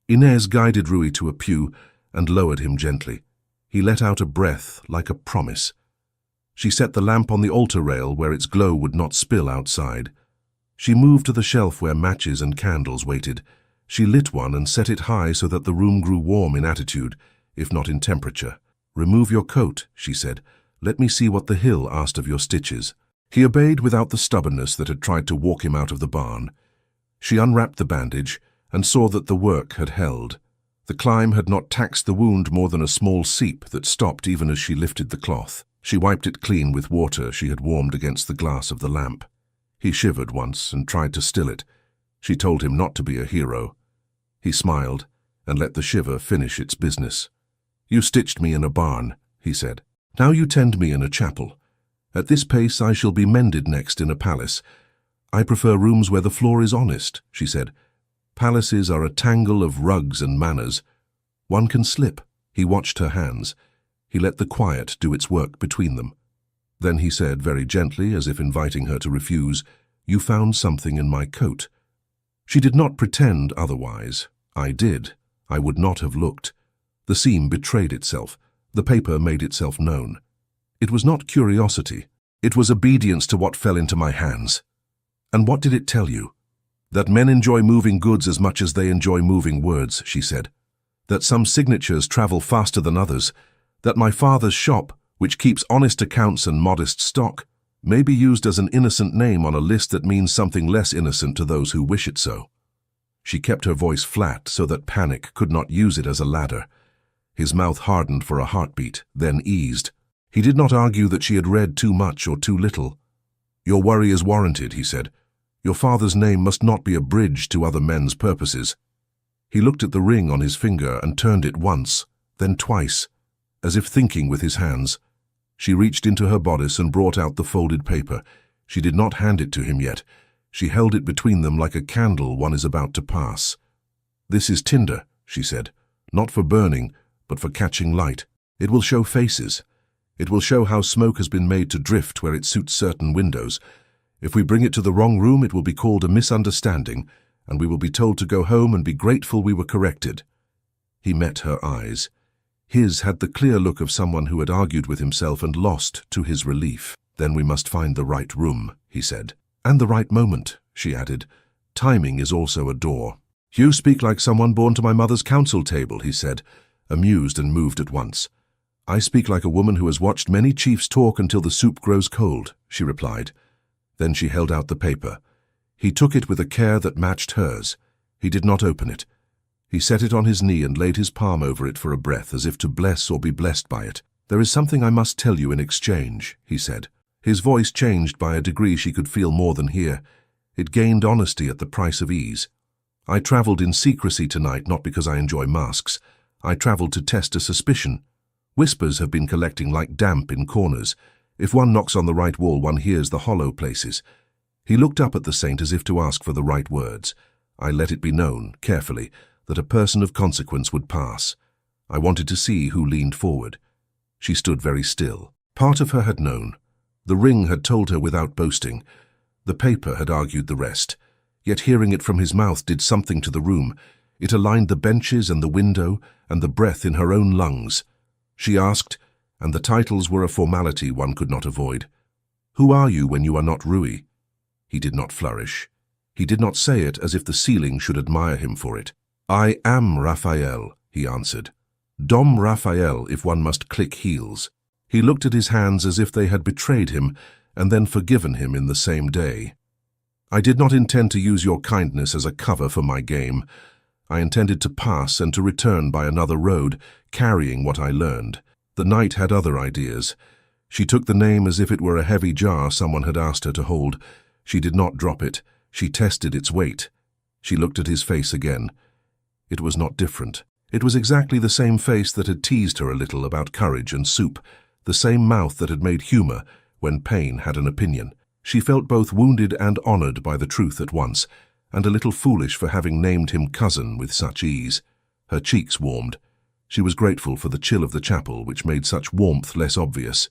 Ines guided Rui to a pew and lowered him gently. He let out a breath like a promise. She set the lamp on the altar rail where its glow would not spill outside. She moved to the shelf where matches and candles waited. She lit one and set it high so that the room grew warm in attitude, if not in temperature. "Remove your coat," she said. "Let me see what the hill asked of your stitches." He obeyed without the stubbornness that had tried to walk him out of the barn. She unwrapped the bandage and saw that the work had held. The climb had not taxed the wound more than a small seep that stopped even as she lifted the cloth. She wiped it clean with water she had warmed against the glass of the lamp. He shivered once and tried to still it. She told him not to be a hero. He smiled and let the shiver finish its business. "You stitched me in a barn," he said. "Now you tend me in a chapel. At this pace I shall be mended next in a palace. I prefer rooms where the floor is honest," she said. "Palaces are a tangle of rugs and manners. One can slip." He watched her hands. He let the quiet do its work between them. Then he said very gently, as if inviting her to refuse, "You found something in my coat." She did not pretend otherwise. I did. I would not have looked. The seam betrayed itself. The paper made itself known. It was not curiosity. It was obedience to what fell into my hands. "And what did it tell you?" "That men enjoy moving goods as much as they enjoy moving words," she said. "That some signatures travel faster than others. That my father's shop, which keeps honest accounts and modest stock, may be used as an innocent name on a list that means something less innocent to those who wish it so." She kept her voice flat so that panic could not use it as a ladder. His mouth hardened for a heartbeat, then eased. He did not argue that she had read too much or too little. "Your worry is warranted," he said. Your father's name must not be a bridge to other men's purposes. He looked at the ring on his finger and turned it once, then twice, as if thinking with his hands. She reached into her bodice and brought out the folded paper. She did not hand it to him yet. She held it between them like a candle one is about to pass. "This is tinder," she said, "not for burning, but for catching light. It will show faces. It will show how smoke has been made to drift where it suits certain windows. If we bring it to the wrong room, it will be called a misunderstanding, and we will be told to go home and be grateful we were corrected." He met her eyes. His had the clear look of someone who had argued with himself and lost to his relief. "Then we must find the right room," he said. "And the right moment," she added. "Timing is also a door." "You speak like someone born to my mother's council table," he said, amused and moved at once. "I speak like a woman who has watched many chiefs talk until the soup grows cold," she replied. Then she held out the paper. He took it with a care that matched hers. He did not open it. He set it on his knee and laid his palm over it for a breath, as if to bless or be blessed by it. "There is something I must tell you in exchange," he said. His voice changed by a degree she could feel more than hear. It gained honesty at the price of ease. "I traveled in secrecy tonight, not because I enjoy masks. I traveled to test a suspicion. Whispers have been collecting like damp in corners. If one knocks on the right wall, one hears the hollow places." He looked up at the saint as if to ask for the right words. "I let it be known, carefully, that a person of consequence would pass. I wanted to see who leaned forward." She stood very still. Part of her had known. The ring had told her without boasting. The paper had argued the rest. Yet hearing it from his mouth did something to the room. It aligned the benches and the window and the breath in her own lungs. She asked, and the titles were a formality one could not avoid. "Who are you when you are not Rui?" He did not flourish. He did not say it as if the ceiling should admire him for it. "I am Raphael," he answered. "Dom Raphael, if one must click heels." He looked at his hands as if they had betrayed him and then forgiven him in the same day. "I did not intend to use your kindness as a cover for my game. I intended to pass and to return by another road, carrying what I learned." The knight had other ideas. She took the name as if it were a heavy jar someone had asked her to hold. She did not drop it. She tested its weight. She looked at his face again. It was not different. It was exactly the same face that had teased her a little about courage and soup, the same mouth that had made humor when pain had an opinion. She felt both wounded and honored by the truth at once, and a little foolish for having named him cousin with such ease. Her cheeks warmed. She was grateful for the chill of the chapel, which made such warmth less obvious.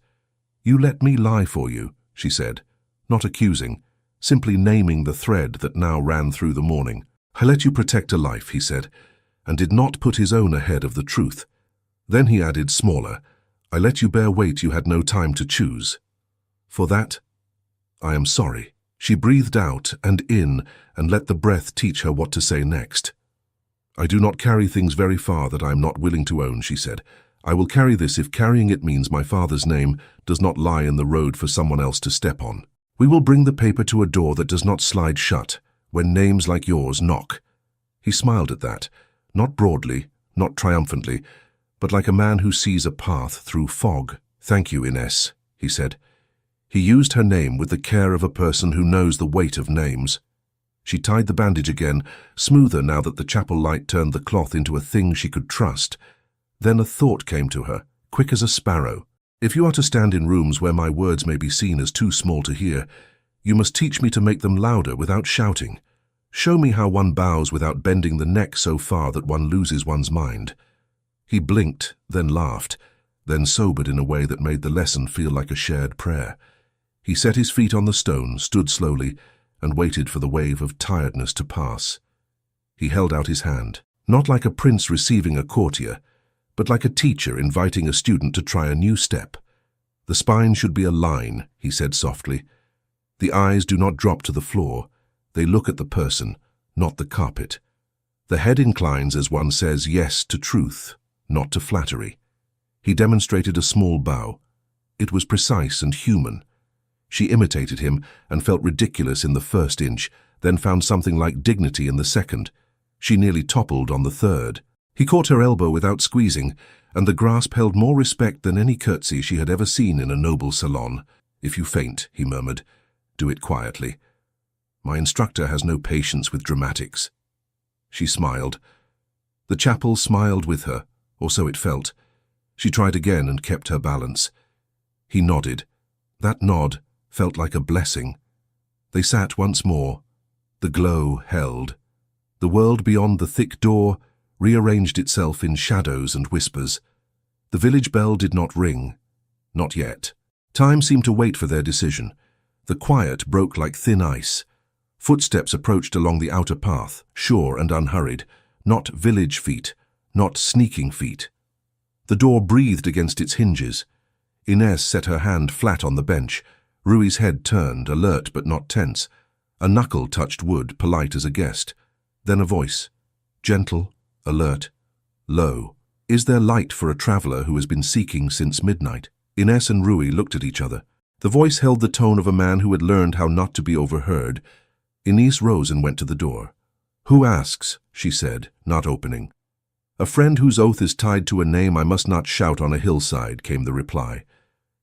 "You let me lie for you," she said, not accusing, simply naming the thread that now ran through the morning. "I let you protect a life," he said, and did not put his own ahead of the truth. Then he added, smaller, "I let you bear weight you had no time to choose. For that, I am sorry." She breathed out and in and let the breath teach her what to say next. "I do not carry things very far that I am not willing to own," she said. "I will carry this if carrying it means my father's name does not lie in the road for someone else to step on. We will bring the paper to a door that does not slide shut when names like yours knock." He smiled at that, not broadly, not triumphantly, but like a man who sees a path through fog. "Thank you, Ines," he said. He used her name with the care of a person who knows the weight of names. She tied the bandage again, smoother now that the chapel light turned the cloth into a thing she could trust. Then a thought came to her, quick as a sparrow. "If you are to stand in rooms where my words may be seen as too small to hear, you must teach me to make them louder without shouting. Show me how one bows without bending the neck so far that one loses one's mind." He blinked, then laughed, then sobered in a way that made the lesson feel like a shared prayer. He set his feet on the stone, stood slowly, and waited for the wave of tiredness to pass. He held out his hand, not like a prince receiving a courtier, but like a teacher inviting a student to try a new step. "The spine should be a line," he said softly. "The eyes do not drop to the floor. They look at the person, not the carpet. The head inclines as one says yes to truth, not to flattery." He demonstrated a small bow. It was precise and human. She imitated him and felt ridiculous in the first inch, then found something like dignity in the second. She nearly toppled on the third. He caught her elbow without squeezing, and the grasp held more respect than any curtsy she had ever seen in a noble salon. "If you faint," he murmured, "do it quietly." My instructor has no patience with dramatics." She smiled. The chapel smiled with her, or so it felt. She tried again and kept her balance. He nodded. That nod felt like a blessing. They sat once more. The glow held. The world beyond the thick door rearranged itself in shadows and whispers. The village bell did not ring. Not yet. Time seemed to wait for their decision. The quiet broke like thin ice. Footsteps approached along the outer path, sure and unhurried. Not village feet, not sneaking feet. The door breathed against its hinges. Inez set her hand flat on the bench. Rui's head turned, alert but not tense. A knuckle touched wood, polite as a guest. Then a voice. Gentle, alert, low. "Is there light for a traveler who has been seeking since midnight?" Inez and Rui looked at each other. The voice held the tone of a man who had learned how not to be overheard. Inez rose and went to the door. "Who asks?" she said, not opening. "A friend whose oath is tied to a name I must not shout on a hillside," came the reply.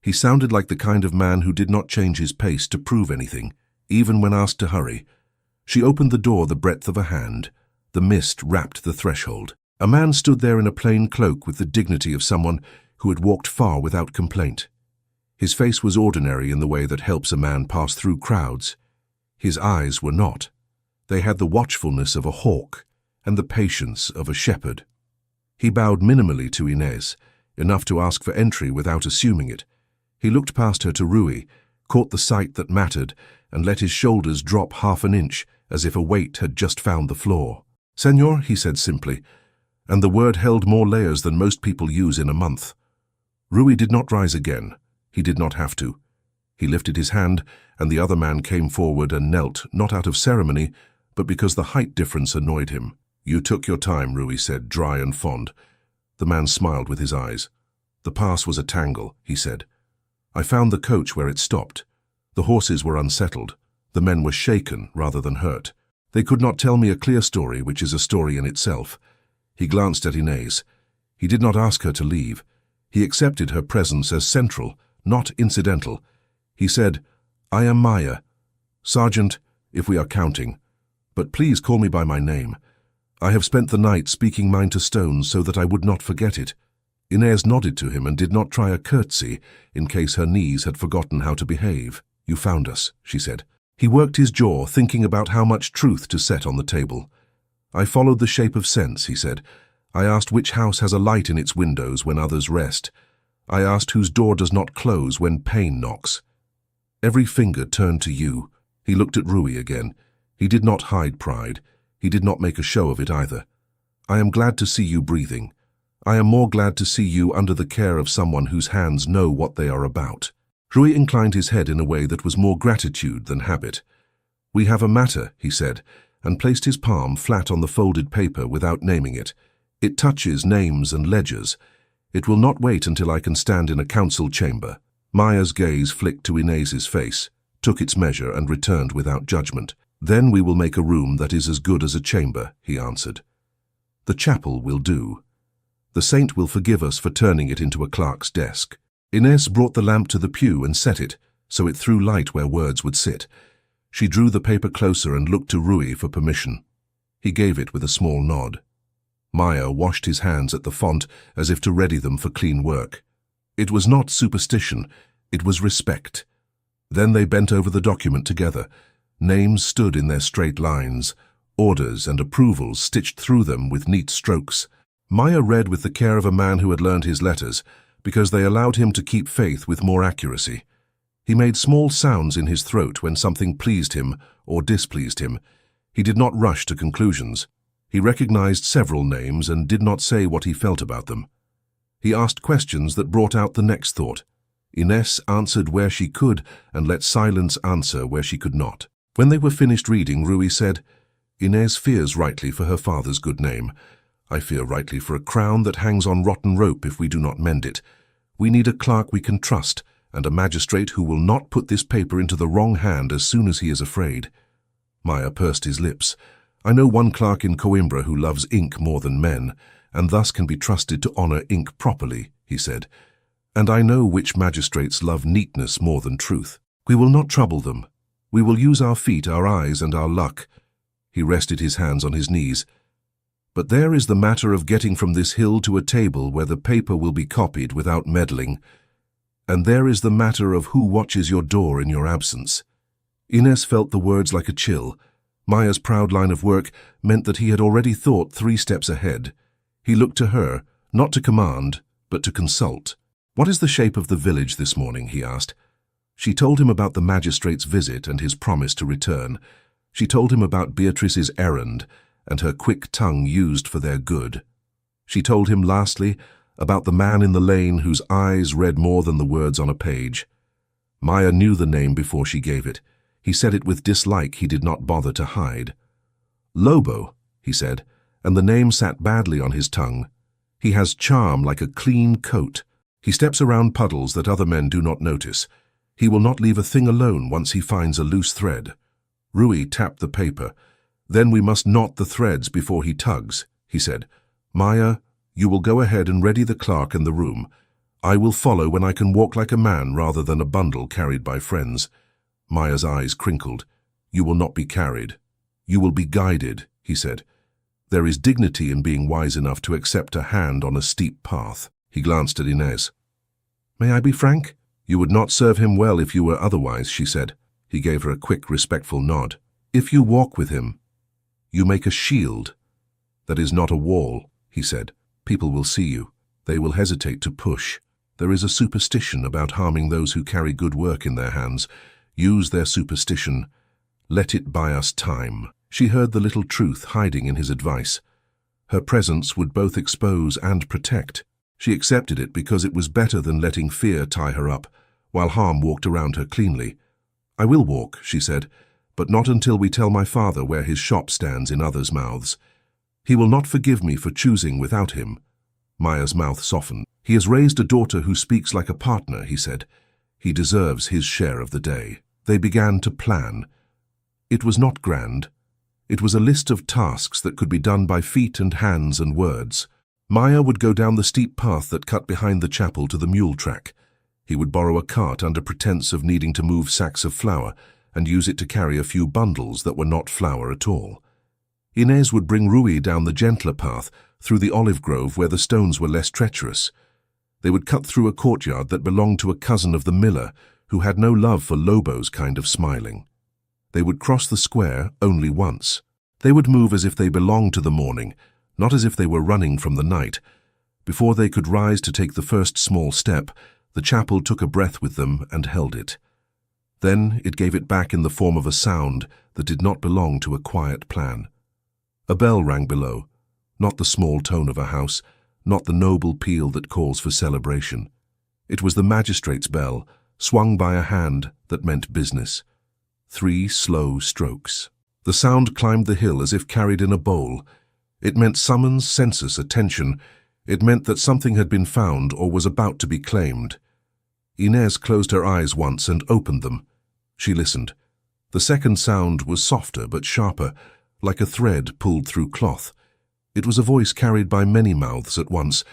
He sounded like the kind of man who did not change his pace to prove anything, even when asked to hurry. She opened the door the breadth of a hand. The mist wrapped the threshold. A man stood there in a plain cloak with the dignity of someone who had walked far without complaint. His face was ordinary in the way that helps a man pass through crowds. His eyes were not. They had the watchfulness of a hawk and the patience of a shepherd. He bowed minimally to Inez, enough to ask for entry without assuming it. He looked past her to Rui, caught the sight that mattered, and let his shoulders drop half an inch as if a weight had just found the floor. "Senor," he said simply, and the word held more layers than most people use in a month. Rui did not rise again. He did not have to. He lifted his hand, and the other man came forward and knelt, not out of ceremony, but because the height difference annoyed him. "You took your time," Rui said, dry and fond. The man smiled with his eyes. "The pass was a tangle," he said. "I found the coach where it stopped. The horses were unsettled. The men were shaken rather than hurt. They could not tell me a clear story, which is a story in itself." He glanced at Inez. He did not ask her to leave. He accepted her presence as central, not incidental. He said, "I am Maya. Sergeant, if we are counting. But please call me by my name. I have spent the night speaking mine to stone so that I would not forget it." Inez nodded to him and did not try a curtsy in case her knees had forgotten how to behave. "You found us," she said. He worked his jaw, thinking about how much truth to set on the table. "I followed the shape of sense," he said. "I asked which house has a light in its windows when others rest. I asked whose door does not close when pain knocks. Every finger turned to you." He looked at Rui again. He did not hide pride. He did not make a show of it either. "I am glad to see you breathing. I am more glad to see you under the care of someone whose hands know what they are about." Rui inclined his head in a way that was more gratitude than habit. "We have a matter," he said, and placed his palm flat on the folded paper without naming it. "It touches names and ledgers. It will not wait until I can stand in a council chamber." Maya's gaze flicked to Inez's face, took its measure and returned without judgment. "Then we will make a room that is as good as a chamber," he answered. "The chapel will do. The saint will forgive us for turning it into a clerk's desk." Inez brought the lamp to the pew and set it, so it threw light where words would sit. She drew the paper closer and looked to Rui for permission. He gave it with a small nod. Maya washed his hands at the font as if to ready them for clean work. It was not superstition, it was respect. Then they bent over the document together. Names stood in their straight lines, orders and approvals stitched through them with neat strokes. Maya read with the care of a man who had learned his letters, because they allowed him to keep faith with more accuracy. He made small sounds in his throat when something pleased him or displeased him. He did not rush to conclusions. He recognized several names and did not say what he felt about them. He asked questions that brought out the next thought. Inez answered where she could and let silence answer where she could not. When they were finished reading, Rui said, "Inez fears rightly for her father's good name. I fear rightly for a crown that hangs on rotten rope if we do not mend it. We need a clerk we can trust, and a magistrate who will not put this paper into the wrong hand as soon as he is afraid." Maya pursed his lips. "I know one clerk in Coimbra who loves ink more than men, and thus can be trusted to honor ink properly," he said. "And I know which magistrates love neatness more than truth. We will not trouble them. We will use our feet, our eyes, and our luck." He rested his hands on his knees. "But there is the matter of getting from this hill to a table where the paper will be copied without meddling. And there is the matter of who watches your door in your absence." Ines felt the words like a chill. Maya's proud line of work meant that he had already thought 3 steps ahead. He looked to her, not to command, but to consult. "What is the shape of the village this morning?" he asked. She told him about the magistrate's visit and his promise to return. She told him about Beatrice's errand and her quick tongue used for their good. She told him, lastly, about the man in the lane whose eyes read more than the words on a page. Maya knew the name before she gave it. He said it with dislike he did not bother to hide. "Lobo," he said, and the name sat badly on his tongue. "He has charm like a clean coat. He steps around puddles that other men do not notice. He will not leave a thing alone once he finds a loose thread." Rui tapped the paper. "Then we must knot the threads before he tugs," he said. "Maya, you will go ahead and ready the clerk and the room. I will follow when I can walk like a man rather than a bundle carried by friends." Maya's eyes crinkled. "You will not be carried. You will be guided," he said. "There is dignity in being wise enough to accept a hand on a steep path." He glanced at Ines. "May I be frank? You would not serve him well if you were otherwise," she said. He gave her a quick, respectful nod. "If you walk with him, you make a shield. That is not a wall," he said. "People will see you. They will hesitate to push. There is a superstition about harming those who carry good work in their hands. Use their superstition. Let it buy us time." She heard the little truth hiding in his advice. Her presence would both expose and protect. She accepted it because it was better than letting fear tie her up, while harm walked around her cleanly. "I will walk," she said, "but not until we tell my father where his shop stands in others' mouths. He will not forgive me for choosing without him." Maya's mouth softened. "He has raised a daughter who speaks like a partner," he said. "He deserves his share of the day." They began to plan. It was not grand. It was a list of tasks that could be done by feet and hands and words. Maya would go down the steep path that cut behind the chapel to the mule track. He would borrow a cart under pretense of needing to move sacks of flour and use it to carry a few bundles that were not flour at all. Ines would bring Rui down the gentler path through the olive grove where the stones were less treacherous. They would cut through a courtyard that belonged to a cousin of the miller who had no love for Lobo's kind of smiling. They would cross the square only once. They would move as if they belonged to the morning, not as if they were running from the night. Before they could rise to take the first small step, the chapel took a breath with them and held it. Then it gave it back in the form of a sound that did not belong to a quiet plan. A bell rang below, not the small tone of a house, not the noble peal that calls for celebration. It was the magistrate's bell, swung by a hand that meant business. 3 slow strokes. The sound climbed the hill as if carried in a bowl. It meant summons, census, attention. It meant that something had been found or was about to be claimed. Ines closed her eyes once and opened them. She listened. The second sound was softer but sharper, like a thread pulled through cloth. It was a voice carried by many mouths at once,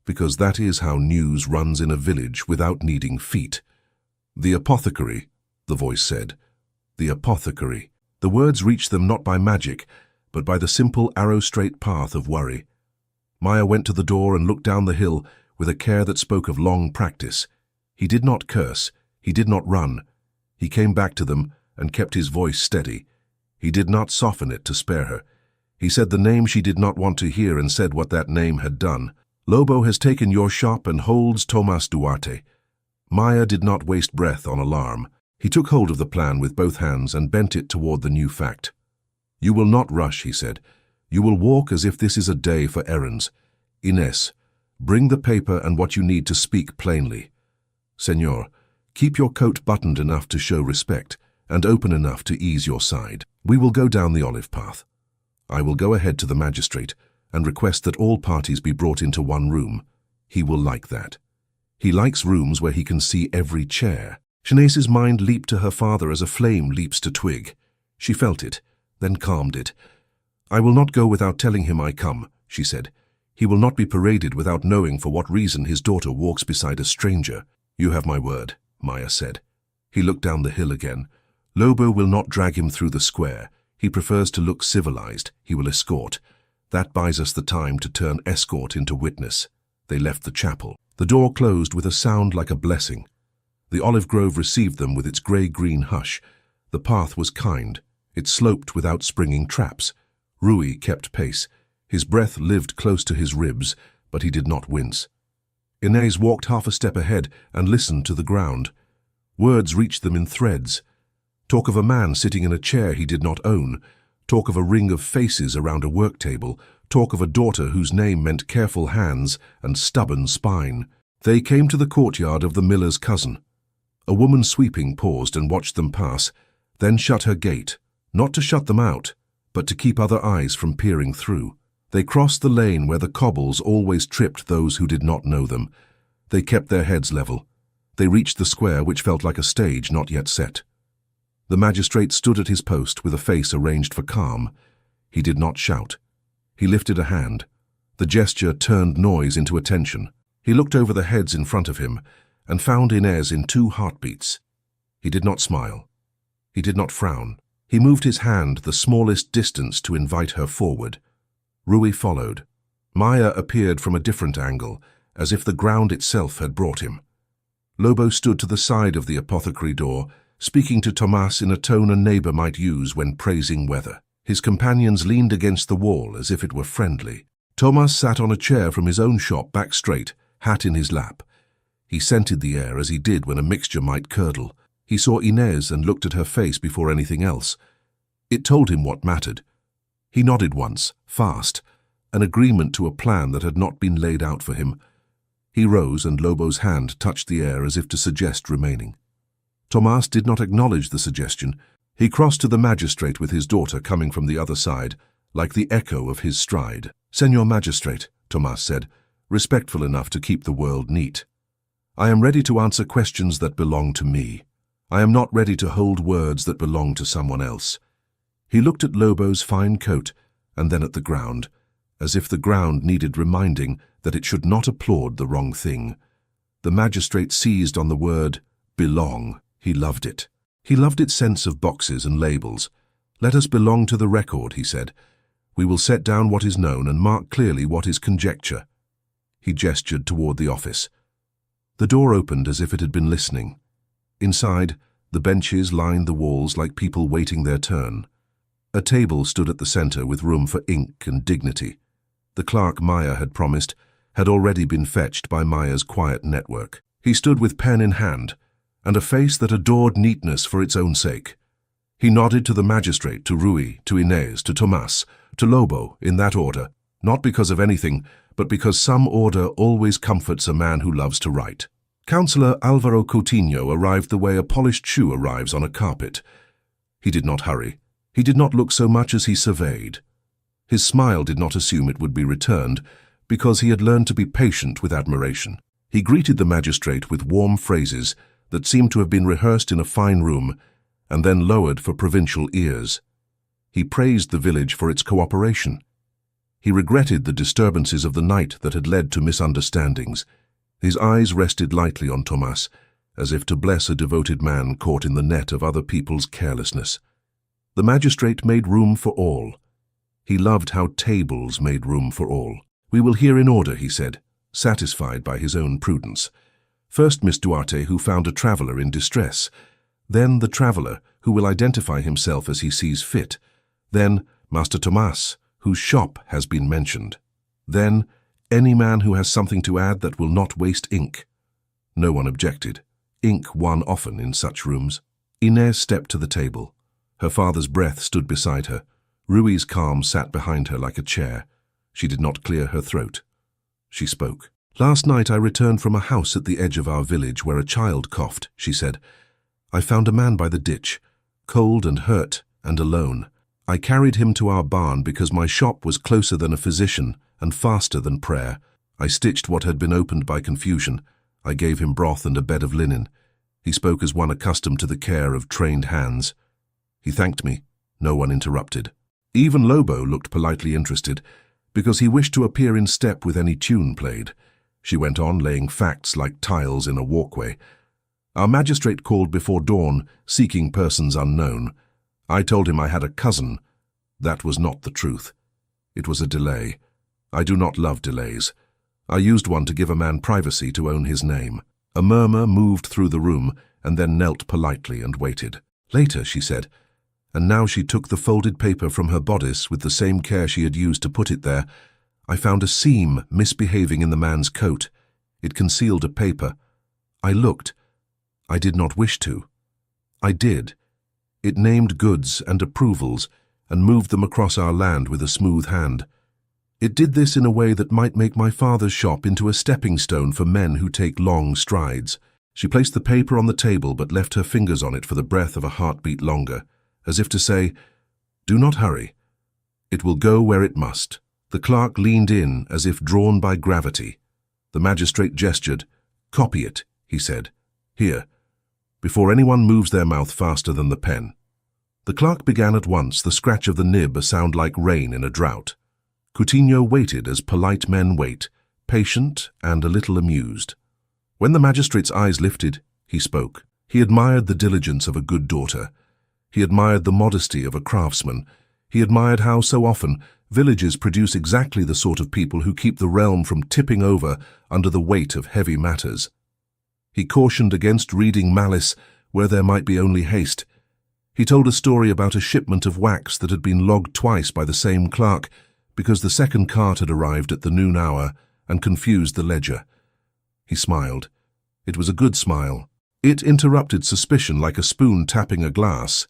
because that is how news runs in a village without needing feet. "The apothecary," the voice said. "The apothecary." The words reached them not by magic, but by the simple arrow-straight path of worry. Maya went to the door and looked down the hill with a care that spoke of long practice. He did not curse. He did not run. He came back to them and kept his voice steady. He did not soften it to spare her. He said the name she did not want to hear and said what that name had done. "Lobo has taken your shop and holds Tomas Duarte." Maya did not waste breath on alarm. He took hold of the plan with both hands and bent it toward the new fact. "You will not rush," he said. "You will walk as if this is a day for errands. Ines, bring the paper and what you need to speak plainly. Senor, keep your coat buttoned enough to show respect and open enough to ease your side. We will go down the olive path. I will go ahead to the magistrate and request that all parties be brought into one room. He will like that. He likes rooms where he can see every chair." Shanace's mind leaped to her father as a flame leaps to twig. She felt it, then calmed it. "I will not go without telling him I come," she said. "He will not be paraded without knowing for what reason his daughter walks beside a stranger." "You have my word," Maya said. He looked down the hill again. Lobo will not drag him through the square. He prefers to look civilized. He will escort. That buys us the time to turn escort into witness. They left the chapel. The door closed with a sound like a blessing. The olive grove received them with its grey-green hush. The path was kind. It sloped without springing traps. Rui kept pace. His breath lived close to his ribs, but he did not wince. Inez walked half a step ahead and listened to the ground. Words reached them in threads. Talk of a man sitting in a chair he did not own. Talk of a ring of faces around a work table. Talk of a daughter whose name meant careful hands and stubborn spine. They came to the courtyard of the miller's cousin. A woman sweeping paused and watched them pass, then shut her gate, not to shut them out, but to keep other eyes from peering through. They crossed the lane where the cobbles always tripped those who did not know them. They kept their heads level. They reached the square, which felt like a stage not yet set. The magistrate stood at his post with a face arranged for calm. He did not shout. He lifted a hand. The gesture turned noise into attention. He looked over the heads in front of him and found Inez in 2 heartbeats. He did not smile. He did not frown. He moved his hand the smallest distance to invite her forward. Rui followed. Maya appeared from a different angle, as if the ground itself had brought him. Lobo stood to the side of the apothecary door, speaking to Tomas in a tone a neighbor might use when praising weather. His companions leaned against the wall as if it were friendly. Tomas sat on a chair from his own shop, back straight, hat in his lap. He scented the air as he did when a mixture might curdle. He saw Inez and looked at her face before anything else. It told him what mattered. He nodded once, fast, an agreement to a plan that had not been laid out for him. He rose and Lobo's hand touched the air as if to suggest remaining. Tomas did not acknowledge the suggestion. He crossed to the magistrate with his daughter coming from the other side, like the echo of his stride. "Senor Magistrate," Tomas said, respectful enough to keep the world neat. "I am ready to answer questions that belong to me. I am not ready to hold words that belong to someone else." He looked at Lobo's fine coat and then at the ground, as if the ground needed reminding that it should not applaud the wrong thing. The magistrate seized on the word belong. He loved it. He loved its sense of boxes and labels. "Let us belong to the record," he said. "We will set down what is known and mark clearly what is conjecture." He gestured toward the office. The door opened as if it had been listening. Inside, the benches lined the walls like people waiting their turn. A table stood at the center with room for ink and dignity. The clerk Maya had promised had already been fetched by Maya's quiet network. He stood with pen in hand, and a face that adored neatness for its own sake. He nodded to the magistrate, to Rui, to Inez, to Tomas, to Lobo, in that order, not because of anything, but because some order always comforts a man who loves to write. Councillor Alvaro Coutinho arrived the way a polished shoe arrives on a carpet. He did not hurry. He did not look so much as he surveyed. His smile did not assume it would be returned, because he had learned to be patient with admiration. He greeted the magistrate with warm phrases that seemed to have been rehearsed in a fine room and then lowered for provincial ears. He praised the village for its cooperation. He regretted the disturbances of the night that had led to misunderstandings. His eyes rested lightly on Tomas, as if to bless a devoted man caught in the net of other people's carelessness. The magistrate made room for all. He loved how tables made room for all. "We will hear in order," he said, satisfied by his own prudence. First Miss Duarte, who found a traveller in distress. Then the traveller, who will identify himself as he sees fit. Then Master Tomas, whose shop has been mentioned. Then any man who has something to add that will not waste ink. No one objected. Ink won often in such rooms. Inez stepped to the table. Her father's breath stood beside her. Rui's calm sat behind her like a chair. She did not clear her throat. She spoke. "Last night I returned from a house at the edge of our village where a child coughed," she said. "I found a man by the ditch, cold and hurt and alone. I carried him to our barn because my shop was closer than a physician and faster than prayer. I stitched what had been opened by confusion. I gave him broth and a bed of linen. He spoke as one accustomed to the care of trained hands. He thanked me. No one interrupted. Even Lobo looked politely interested, because he wished to appear in step with any tune played. She went on, laying facts like tiles in a walkway. Our magistrate called before dawn, seeking persons unknown. I told him I had a cousin. That was not the truth. It was a delay. I do not love delays. I used one to give a man privacy to own his name. A murmur moved through the room and then knelt politely and waited. Later, she said, and now she took the folded paper from her bodice with the same care she had used to put it there. I found a seam misbehaving in the man's coat. It concealed a paper. I looked. I did not wish to. I did. It named goods and approvals and moved them across our land with a smooth hand. It did this in a way that might make my father's shop into a stepping stone for men who take long strides. She placed the paper on the table but left her fingers on it for the breath of a heartbeat longer, as if to say, "Do not hurry. It will go where it must." The clerk leaned in as if drawn by gravity. The magistrate gestured. "Copy it," he said. "Here, before anyone moves their mouth faster than the pen." The clerk began at once, the scratch of the nib a sound like rain in a drought. Coutinho waited as polite men wait, patient and a little amused. When the magistrate's eyes lifted, he spoke. He admired the diligence of a good daughter. He admired the modesty of a craftsman. He admired how, so often, villages produce exactly the sort of people who keep the realm from tipping over under the weight of heavy matters. He cautioned against reading malice where there might be only haste. He told a story about a shipment of wax that had been logged twice by the same clerk because the second cart had arrived at the noon hour and confused the ledger. He smiled. It was a good smile. It interrupted suspicion like a spoon tapping a glass.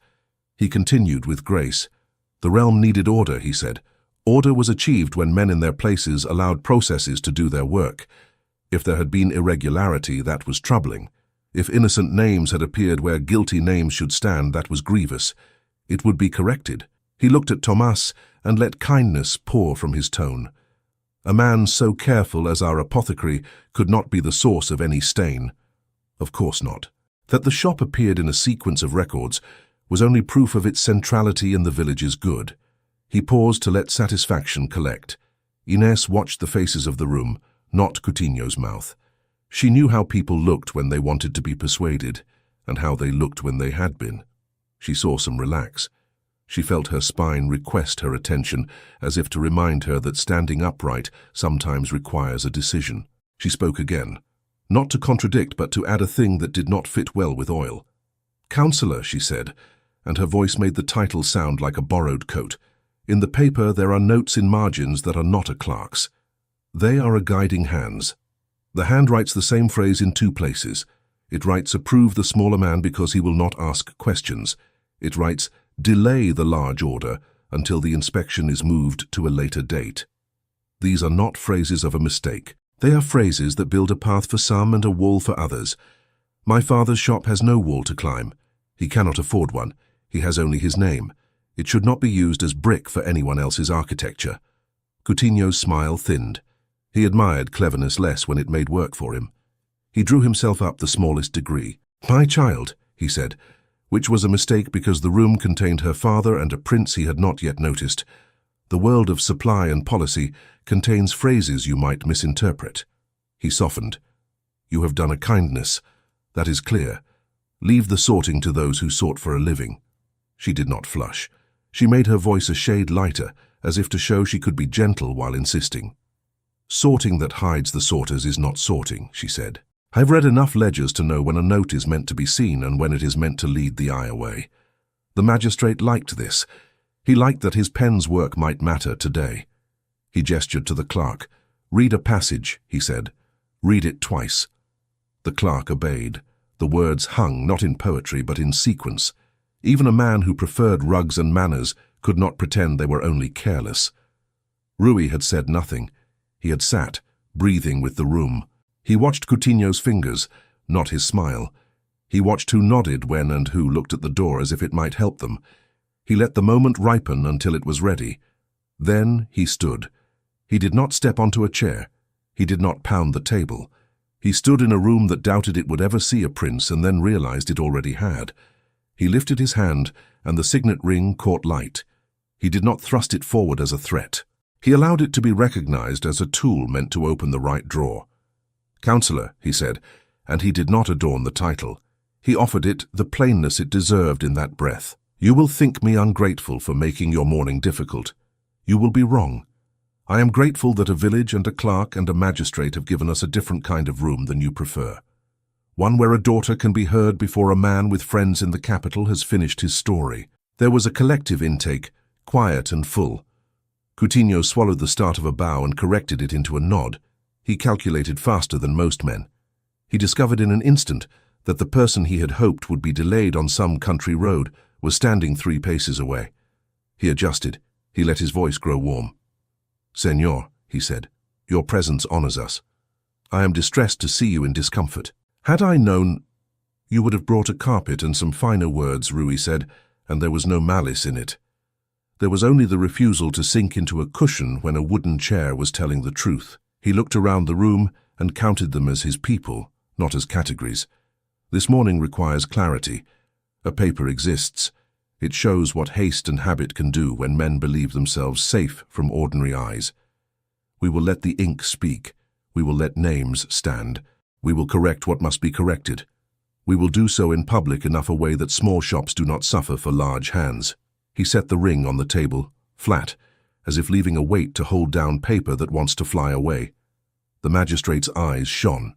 He continued with grace. The realm needed order, he said. Order was achieved when men in their places allowed processes to do their work. If there had been irregularity, that was troubling. If innocent names had appeared where guilty names should stand, that was grievous. It would be corrected. He looked at Tomas and let kindness pour from his tone. A man so careful as our apothecary could not be the source of any stain. Of course not. That the shop appeared in a sequence of records was only proof of its centrality in the village's good. He paused to let satisfaction collect. Inés watched the faces of the room, not Coutinho's mouth. She knew how people looked when they wanted to be persuaded, and how they looked when they had been. She saw some relax. She felt her spine request her attention, as if to remind her that standing upright sometimes requires a decision. She spoke again, not to contradict but to add a thing that did not fit well with oil. "Counselor," she said, and her voice made the title sound like a borrowed coat. "In the paper there are notes in margins that are not a clerk's. They are a guiding hand's. The hand writes the same phrase in two places. It writes, 'Approve the smaller man because he will not ask questions.' It writes, 'Delay the large order until the inspection is moved to a later date.' These are not phrases of a mistake. They are phrases that build a path for some and a wall for others. My father's shop has no wall to climb. He cannot afford one. He has only his name. It should not be used as brick for anyone else's architecture." Coutinho's smile thinned. He admired cleverness less when it made work for him. He drew himself up the smallest degree. "My child," he said, which was a mistake because the room contained her father and a prince he had not yet noticed. The world of supply and policy contains phrases you might misinterpret. He softened. "You have done a kindness. That is clear. Leave the sorting to those who sort for a living." She did not flush. She made her voice a shade lighter, as if to show she could be gentle while insisting. "Sorting that hides the sorters is not sorting," she said. "I've read enough ledgers to know when a note is meant to be seen and when it is meant to lead the eye away." The magistrate liked this. He liked that his pen's work might matter today. He gestured to the clerk. "Read a passage," he said. "Read it twice." The clerk obeyed. The words hung not in poetry but in sequence. Even a man who preferred rugs and manners could not pretend they were only careless. Rui had said nothing. He had sat, breathing with the room. He watched Coutinho's fingers, not his smile. He watched who nodded when and who looked at the door as if it might help them. He let the moment ripen until it was ready. Then he stood. He did not step onto a chair. He did not pound the table. He stood in a room that doubted it would ever see a prince and then realized it already had. He lifted his hand, and the signet ring caught light. He did not thrust it forward as a threat. He allowed it to be recognized as a tool meant to open the right drawer. "Counselor," he said, and he did not adorn the title. He offered it the plainness it deserved in that breath. You will think me ungrateful for making your morning difficult. You will be wrong. I am grateful that a village and a clerk and a magistrate have given us a different kind of room than you prefer. One where a daughter can be heard before a man with friends in the capital has finished his story. There was a collective intake, quiet and full. Coutinho swallowed the start of a bow and corrected it into a nod. He calculated faster than most men. He discovered in an instant that the person he had hoped would be delayed on some country road was standing 3 paces away. He adjusted. He let his voice grow warm. "Senor," he said, "your presence honors us. I am distressed to see you in discomfort. Had I known—" "You would have brought a carpet and some finer words," Rui said, "and there was no malice in it. There was only the refusal to sink into a cushion when a wooden chair was telling the truth." He looked around the room and counted them as his people, not as categories. This morning requires clarity. A paper exists. It shows what haste and habit can do when men believe themselves safe from ordinary eyes. We will let the ink speak. We will let names stand. We will correct what must be corrected. We will do so in public enough a way that small shops do not suffer for large hands. He set the ring on the table, flat, as if leaving a weight to hold down paper that wants to fly away. The magistrate's eyes shone.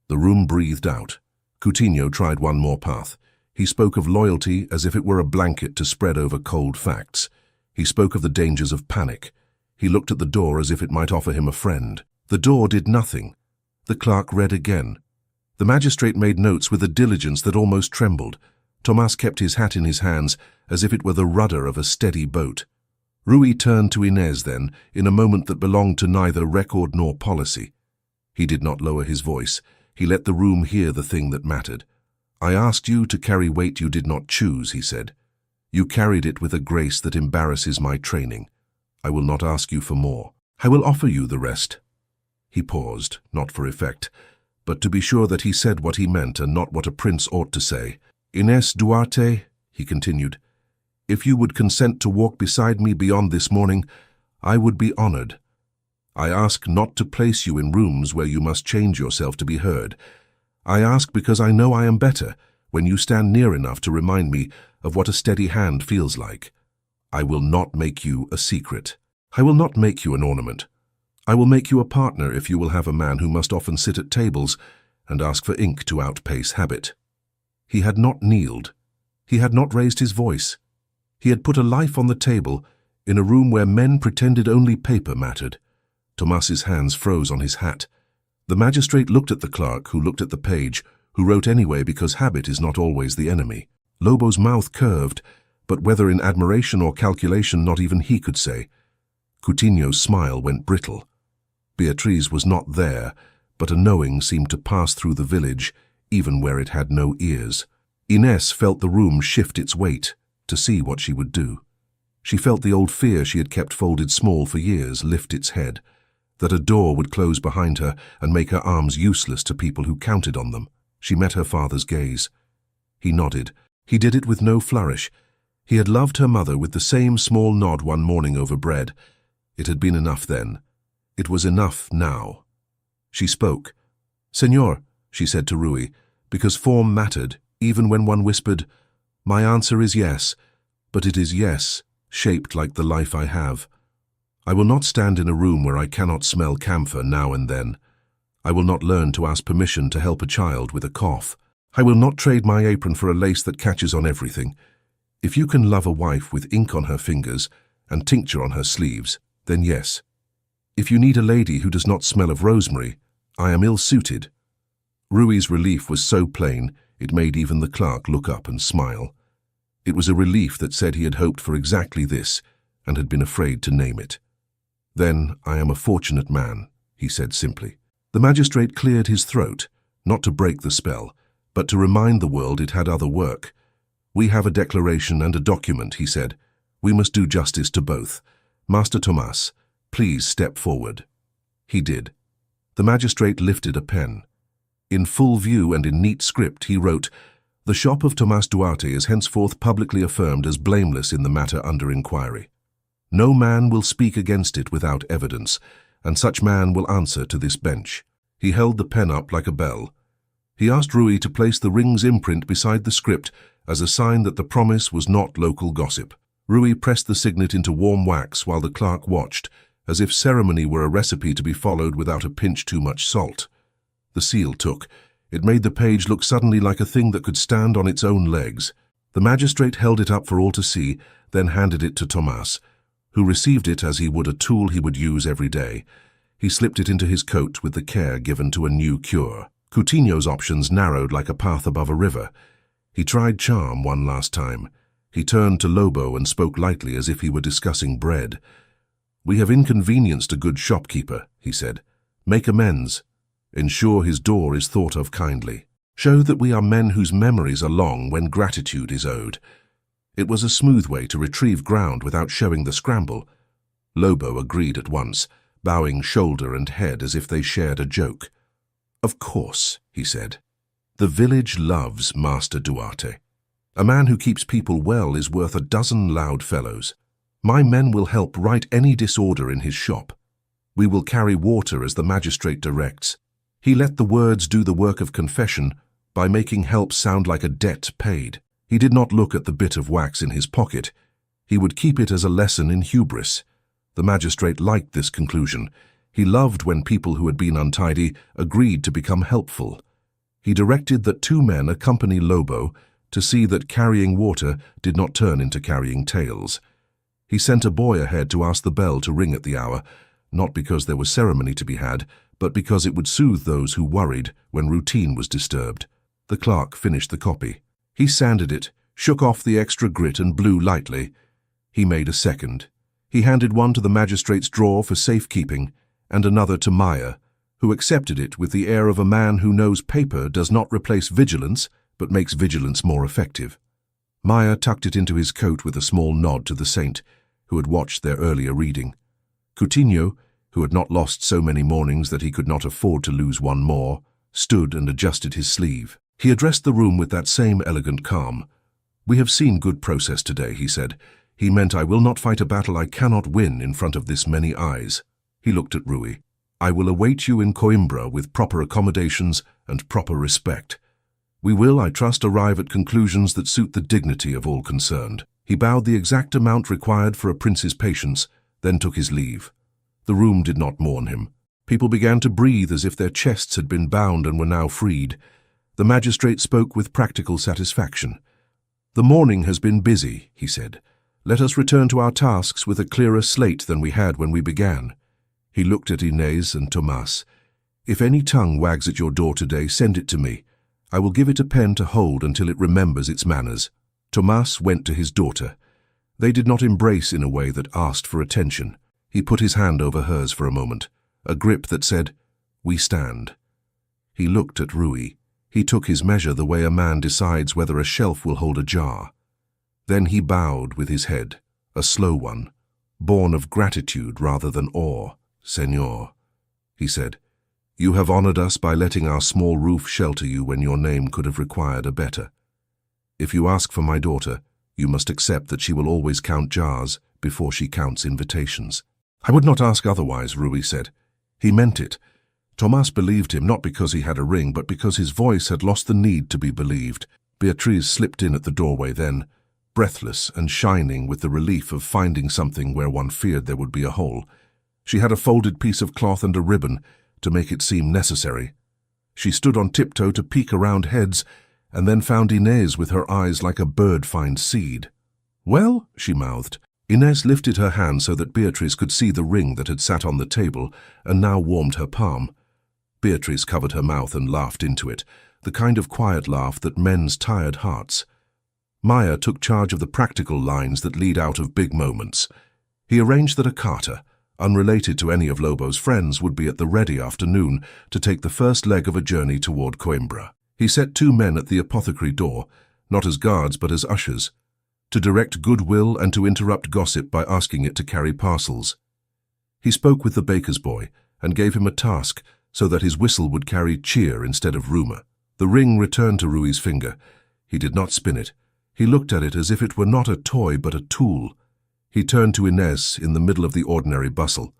The room breathed out. Coutinho tried one more path. He spoke of loyalty as if it were a blanket to spread over cold facts. He spoke of the dangers of panic. He looked at the door as if it might offer him a friend. The door did nothing. The clerk read again. The magistrate made notes with a diligence that almost trembled. Tomás kept his hat in his hands as if it were the rudder of a steady boat. Rui turned to Inés then, in a moment that belonged to neither record nor policy. He did not lower his voice. He let the room hear the thing that mattered. "I asked you to carry weight you did not choose," he said. "You carried it with a grace that embarrasses my training. I will not ask you for more. I will offer you the rest." He paused, not for effect, but to be sure that he said what he meant and not what a prince ought to say. "Inés Duarte," he continued, "if you would consent to walk beside me beyond this morning, I would be honored. I ask not to place you in rooms where you must change yourself to be heard. I ask because I know I am better when you stand near enough to remind me of what a steady hand feels like. I will not make you a secret. I will not make you an ornament. I will make you a partner if you will have a man who must often sit at tables and ask for ink to outpace habit." He had not kneeled. He had not raised his voice. He had put a life on the table in a room where men pretended only paper mattered. Tomás's hands froze on his hat. The magistrate looked at the clerk, who looked at the page, who wrote anyway because habit is not always the enemy. Lobo's mouth curved, but whether in admiration or calculation not even he could say. Coutinho's smile went brittle. Beatriz was not there, but a knowing seemed to pass through the village, even where it had no ears. Inés felt the room shift its weight to see what she would do. She felt the old fear she had kept folded small for years lift its head, that a door would close behind her and make her arms useless to people who counted on them. She met her father's gaze. He nodded. He did it with no flourish. He had loved her mother with the same small nod one morning over bread. It had been enough then. It was enough now. She spoke. "Senor," she said to Rui, because form mattered, even when one whispered, "My answer is yes, but it is yes, shaped like the life I have. I will not stand in a room where I cannot smell camphor now and then. I will not learn to ask permission to help a child with a cough. I will not trade my apron for a lace that catches on everything. If you can love a wife with ink on her fingers and tincture on her sleeves, then yes. If you need a lady who does not smell of rosemary, I am ill-suited." Rui's relief was so plain, it made even the clerk look up and smile. It was a relief that said he had hoped for exactly this and had been afraid to name it. "Then I am a fortunate man," he said simply. The magistrate cleared his throat, not to break the spell, but to remind the world it had other work. "We have a declaration and a document," he said. "We must do justice to both. Master Tomás, please step forward." He did. The magistrate lifted a pen. In full view and in neat script he wrote, "The shop of Tomás Duarte is henceforth publicly affirmed as blameless in the matter under inquiry. No man will speak against it without evidence, and such man will answer to this bench." He held the pen up like a bell. He asked Rui to place the ring's imprint beside the script as a sign that the promise was not local gossip. Rui pressed the signet into warm wax while the clerk watched, as if ceremony were a recipe to be followed without a pinch too much salt. The seal took. It made the page look suddenly like a thing that could stand on its own legs. The magistrate held it up for all to see, then handed it to Tomas, who received it as he would a tool he would use every day. He slipped it into his coat with the care given to a new cure. Coutinho's options narrowed like a path above a river. He tried charm one last time. He turned to Lobo and spoke lightly as if he were discussing bread. "We have inconvenienced a good shopkeeper," he said. "Make amends. Ensure his door is thought of kindly. Show that we are men whose memories are long when gratitude is owed." It was a smooth way to retrieve ground without showing the scramble. Lobo agreed at once, bowing shoulder and head as if they shared a joke. "Of course," he said. "The village loves Master Duarte. A man who keeps people well is worth a dozen loud fellows. My men will help right any disorder in his shop. We will carry water as the magistrate directs." He let the words do the work of confession by making help sound like a debt paid. He did not look at the bit of wax in his pocket. He would keep it as a lesson in hubris. The magistrate liked this conclusion. He loved when people who had been untidy agreed to become helpful. He directed that 2 men accompany Lobo to see that carrying water did not turn into carrying tales. He sent a boy ahead to ask the bell to ring at the hour, not because there was ceremony to be had, but because it would soothe those who worried when routine was disturbed. The clerk finished the copy. He sanded it, shook off the extra grit and blew lightly. He made a second. He handed one to the magistrate's drawer for safekeeping and another to Maya, who accepted it with the air of a man who knows paper does not replace vigilance but makes vigilance more effective. Maya tucked it into his coat with a small nod to the saint, who had watched their earlier reading. Coutinho, who had not lost so many mornings that he could not afford to lose one more, stood and adjusted his sleeve. He addressed the room with that same elegant calm. "We have seen good process today," he said. "He meant I will not fight a battle I cannot win in front of this many eyes." He looked at Rui. "I will await you in Coimbra with proper accommodations and proper respect. We will, I trust, arrive at conclusions that suit the dignity of all concerned." He bowed the exact amount required for a prince's patience, then took his leave. The room did not mourn him. People began to breathe as if their chests had been bound and were now freed. The magistrate spoke with practical satisfaction. "The morning has been busy," he said. "Let us return to our tasks with a clearer slate than we had when we began." He looked at Inez and Tomas. "If any tongue wags at your door today, send it to me. I will give it a pen to hold until it remembers its manners." Tomas went to his daughter. They did not embrace in a way that asked for attention. He put his hand over hers for a moment, a grip that said, "We stand." He looked at Rui. He took his measure the way a man decides whether a shelf will hold a jar. Then he bowed with his head, a slow one, born of gratitude rather than awe. "Señor," he said, "you have honored us by letting our small roof shelter you when your name could have required a better. If you ask for my daughter, you must accept that she will always count jars before she counts invitations." "I would not ask otherwise," Rui said. He meant it. Tomas believed him not because he had a ring, but because his voice had lost the need to be believed. Beatriz slipped in at the doorway then, breathless and shining with the relief of finding something where one feared there would be a hole. She had a folded piece of cloth and a ribbon to make it seem necessary. She stood on tiptoe to peek around heads, and then found Inez with her eyes like a bird finds seed. "Well," she mouthed. Inez lifted her hand so that Beatriz could see the ring that had sat on the table and now warmed her palm. Beatriz covered her mouth and laughed into it, the kind of quiet laugh that mends tired hearts. Maya took charge of the practical lines that lead out of big moments. He arranged that a carter, unrelated to any of Lobo's friends, would be at the ready afternoon to take the first leg of a journey toward Coimbra. He set 2 men at the apothecary door, not as guards but as ushers, to direct goodwill and to interrupt gossip by asking it to carry parcels. He spoke with the baker's boy and gave him a task so that his whistle would carry cheer instead of rumor. The ring returned to Rui's finger. He did not spin it. He looked at it as if it were not a toy but a tool. He turned to Inez in the middle of the ordinary bustle.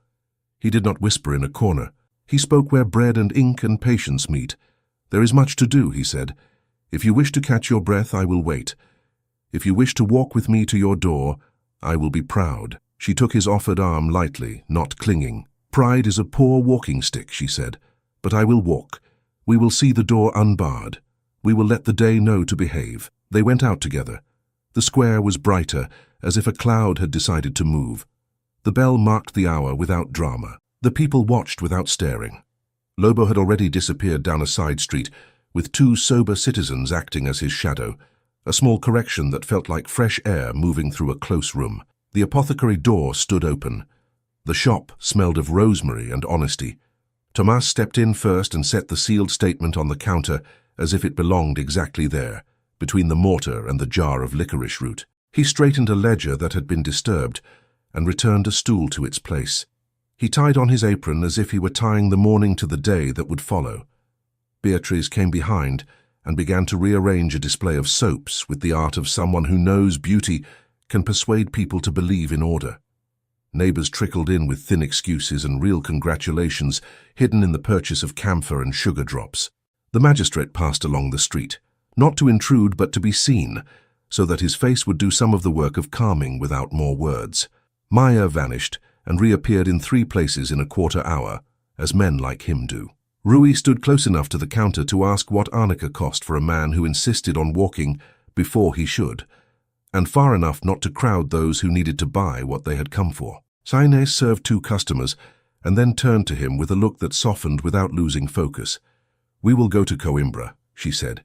He did not whisper in a corner. He spoke where bread and ink and patience meet. "There is much to do," he said. "If you wish to catch your breath, I will wait. If you wish to walk with me to your door, I will be proud." She took his offered arm lightly, not clinging. "Pride is a poor walking stick," she said, "but I will walk. We will see the door unbarred. We will let the day know to behave." They went out together. The square was brighter, as if a cloud had decided to move. The bell marked the hour without drama. The people watched without staring. Lobo had already disappeared down a side street, with 2 sober citizens acting as his shadow, a small correction that felt like fresh air moving through a close room. The apothecary door stood open. The shop smelled of rosemary and honesty. Tomas stepped in first and set the sealed statement on the counter as if it belonged exactly there, between the mortar and the jar of licorice root. He straightened a ledger that had been disturbed and returned a stool to its place. He tied on his apron as if he were tying the morning to the day that would follow. Beatrice came behind and began to rearrange a display of soaps with the art of someone who knows beauty can persuade people to believe in order. Neighbors trickled in with thin excuses and real congratulations hidden in the purchase of camphor and sugar drops. The magistrate passed along the street, not to intrude but to be seen, so that his face would do some of the work of calming without more words. Maya vanished and reappeared in 3 places in a quarter hour, as men like him do. Rui stood close enough to the counter to ask what arnica cost for a man who insisted on walking before he should, and far enough not to crowd those who needed to buy what they had come for. Inés served 2 customers and then turned to him with a look that softened without losing focus. "We will go to Coimbra," she said.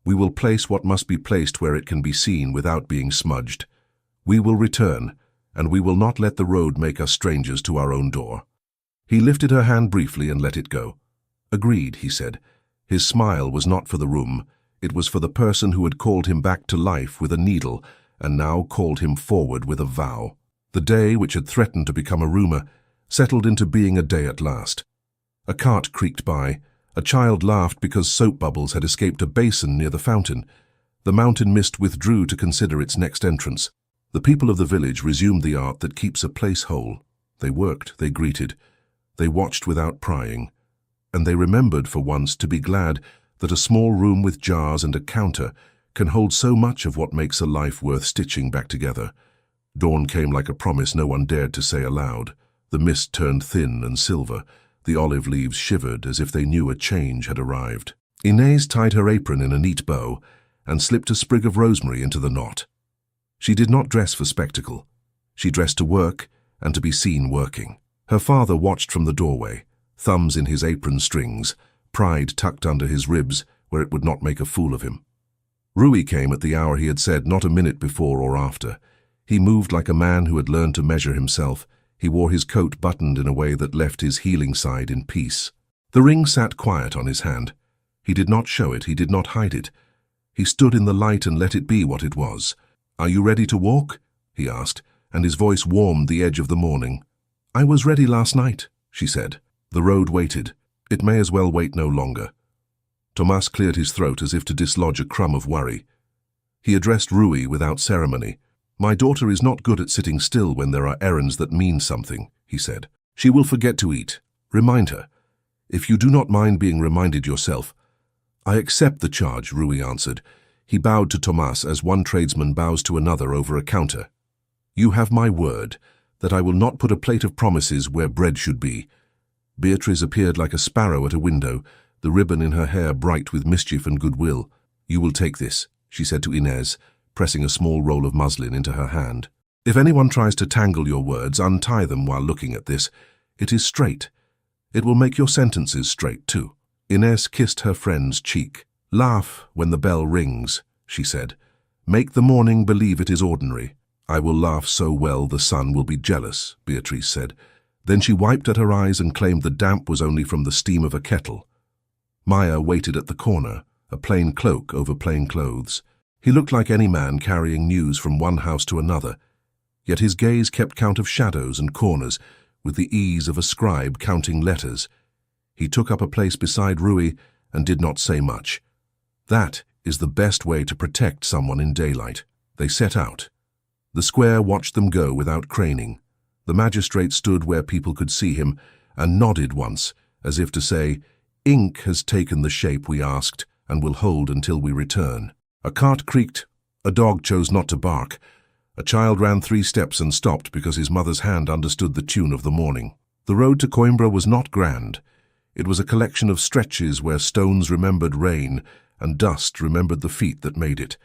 "We will place what must be placed where it can be seen without being smudged. We will return, and we will not let the road make us strangers to our own door." He lifted her hand briefly and let it go. "Agreed," he said. His smile was not for the room. It was for the person who had called him back to life with a needle and now called him forward with a vow. The day, which had threatened to become a rumor, settled into being a day at last. A cart creaked by. A child laughed because soap bubbles had escaped a basin near the fountain. The mountain mist withdrew to consider its next entrance. The people of the village resumed the art that keeps a place whole. They worked, they greeted, they watched without prying, and they remembered for once to be glad that a small room with jars and a counter can hold so much of what makes a life worth stitching back together. Dawn came like a promise no one dared to say aloud. The mist turned thin and silver. The olive leaves shivered as if they knew a change had arrived. Inés tied her apron in a neat bow and slipped a sprig of rosemary into the knot. She did not dress for spectacle. She dressed to work and to be seen working. Her father watched from the doorway, thumbs in his apron strings, pride tucked under his ribs where it would not make a fool of him. Rui came at the hour he had said, not a minute before or after. He moved like a man who had learned to measure himself. He wore his coat buttoned in a way that left his healing side in peace. The ring sat quiet on his hand. He did not show it, he did not hide it. He stood in the light and let it be what it was. "Are you ready to walk?" he asked, and his voice warmed the edge of the morning. "I was ready last night," she said. The road waited. It may as well wait no longer. Tomas cleared his throat as if to dislodge a crumb of worry. He addressed Rui without ceremony. "My daughter is not good at sitting still when there are errands that mean something," he said. "She will forget to eat. Remind her. If you do not mind being reminded yourself." "I accept the charge," Rui answered. He bowed to Tomas as one tradesman bows to another over a counter. "You have my word that I will not put a plate of promises where bread should be." Beatrice appeared like a sparrow at a window, the ribbon in her hair bright with mischief and goodwill. "You will take this," she said to Inés, pressing a small roll of muslin into her hand. "If anyone tries to tangle your words, untie them while looking at this. It is straight. It will make your sentences straight, too." Inés kissed her friend's cheek. "Laugh when the bell rings," she said. "Make the morning believe it is ordinary." "I will laugh so well the sun will be jealous," Beatrice said. Then she wiped at her eyes and claimed the damp was only from the steam of a kettle. Maya waited at the corner, a plain cloak over plain clothes. He looked like any man carrying news from one house to another, yet his gaze kept count of shadows and corners with the ease of a scribe counting letters. He took up a place beside Rui and did not say much. That is the best way to protect someone in daylight. They set out. The square watched them go without craning. The magistrate stood where people could see him and nodded once, as if to say, Ink has taken the shape we asked and will hold until we return. A cart creaked. A dog chose not to bark. A child ran 3 steps and stopped because his mother's hand understood the tune of the morning. The road to Coimbra was not grand. It was a collection of stretches where stones remembered rain and dust remembered the feet that made it.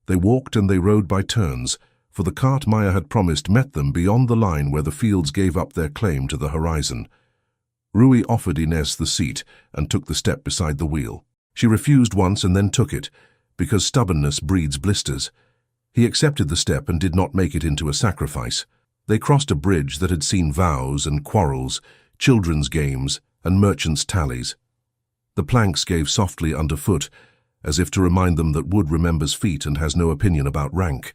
They walked and they rode by turns, for the cart Maya had promised met them beyond the line where the fields gave up their claim to the horizon. Rui offered Inés the seat and took the step beside the wheel. She refused once and then took it, because stubbornness breeds blisters. He accepted the step and did not make it into a sacrifice. They crossed a bridge that had seen vows and quarrels, children's games and merchants' tallies. The planks gave softly underfoot, as if to remind them that wood remembers feet and has no opinion about rank.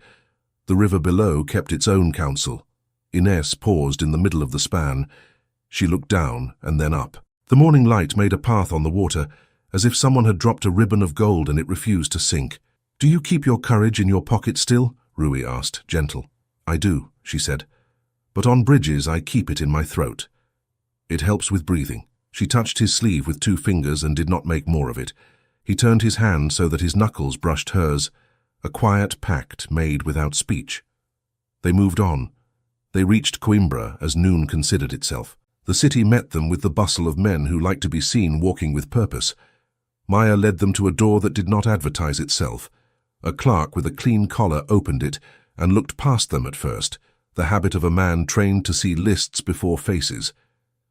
The river below kept its own counsel. Inés paused in the middle of the span. She looked down and then up. The morning light made a path on the water, as if someone had dropped a ribbon of gold and it refused to sink. "Do you keep your courage in your pocket still?" Rui asked, gentle. "I do," she said. "But on bridges I keep it in my throat. It helps with breathing." She touched his sleeve with 2 fingers and did not make more of it. He turned his hand so that his knuckles brushed hers, a quiet pact made without speech. They moved on. They reached Coimbra as noon considered itself. The city met them with the bustle of men who like to be seen walking with purpose. Maya led them to a door that did not advertise itself. A clerk with a clean collar opened it and looked past them at first, the habit of a man trained to see lists before faces.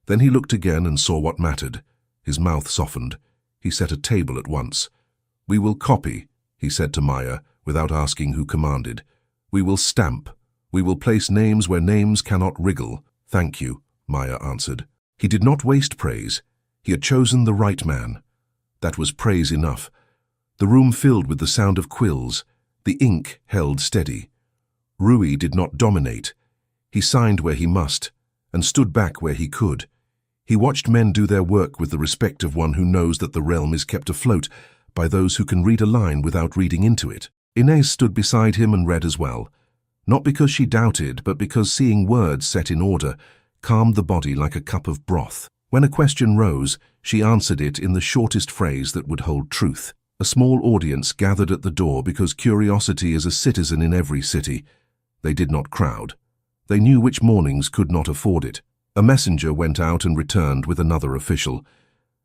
Then he looked again and saw what mattered. His mouth softened. He set a table at once. "We will copy," he said to Maya, without asking who commanded. "We will stamp. We will place names where names cannot wriggle." "Thank you," Maya answered. He did not waste praise. He had chosen the right man. That was praise enough. The room filled with the sound of quills. The ink held steady. Rui did not dominate. He signed where he must, and stood back where he could. He watched men do their work with the respect of one who knows that the realm is kept afloat by those who can read a line without reading into it. Inés stood beside him and read as well, not because she doubted, but because seeing words set in order calmed the body like a cup of broth. When a question rose, she answered it in the shortest phrase that would hold truth. A small audience gathered at the door because curiosity is a citizen in every city. They did not crowd. They knew which mornings could not afford it. A messenger went out and returned with another official.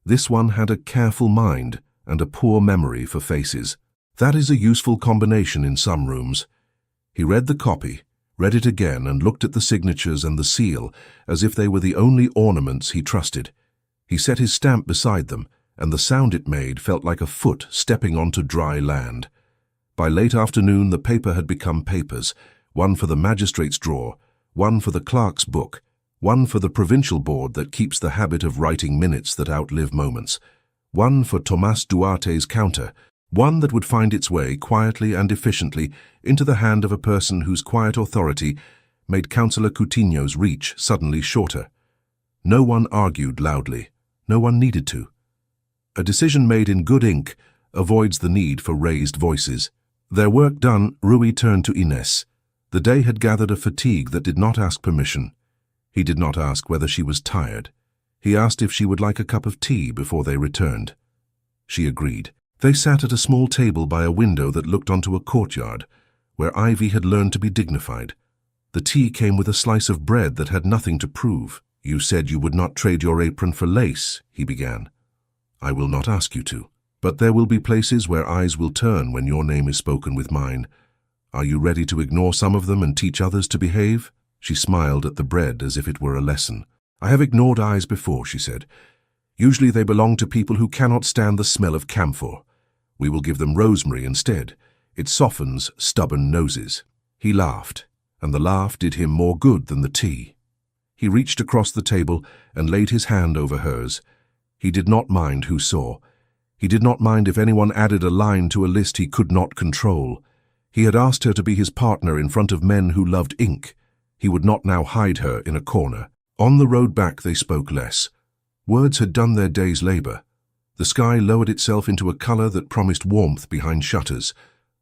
This one had a careful mind and a poor memory for faces. That is a useful combination in some rooms. He read the copy, read it again, and looked at the signatures and the seal as if they were the only ornaments he trusted. He set his stamp beside them, and the sound it made felt like a foot stepping onto dry land. By late afternoon, the paper had become papers, one for the magistrate's drawer, one for the clerk's book, one for the provincial board that keeps the habit of writing minutes that outlive moments, one for Tomás Duarte's counter, one that would find its way quietly and efficiently into the hand of a person whose quiet authority made Councillor Coutinho's reach suddenly shorter. No one argued loudly. No one needed to. A decision made in good ink avoids the need for raised voices. Their work done, Rui turned to Inés. The day had gathered a fatigue that did not ask permission. He did not ask whether she was tired. He asked if she would like a cup of tea before they returned. She agreed. They sat at a small table by a window that looked onto a courtyard, where Ivy had learned to be dignified. The tea came with a slice of bread that had nothing to prove. "You said you would not trade your apron for lace," he began. "I will not ask you to. But there will be places where eyes will turn when your name is spoken with mine. Are you ready to ignore some of them and teach others to behave?" She smiled at the bread as if it were a lesson. "I have ignored eyes before," she said. "Usually they belong to people who cannot stand the smell of camphor. We will give them rosemary instead. It softens stubborn noses." He laughed, and the laugh did him more good than the tea. He reached across the table and laid his hand over hers. He did not mind who saw. He did not mind if anyone added a line to a list he could not control. He had asked her to be his partner in front of men who loved ink. He would not now hide her in a corner. On the road back they spoke less. Words had done their day's labor. The sky lowered itself into a color that promised warmth behind shutters.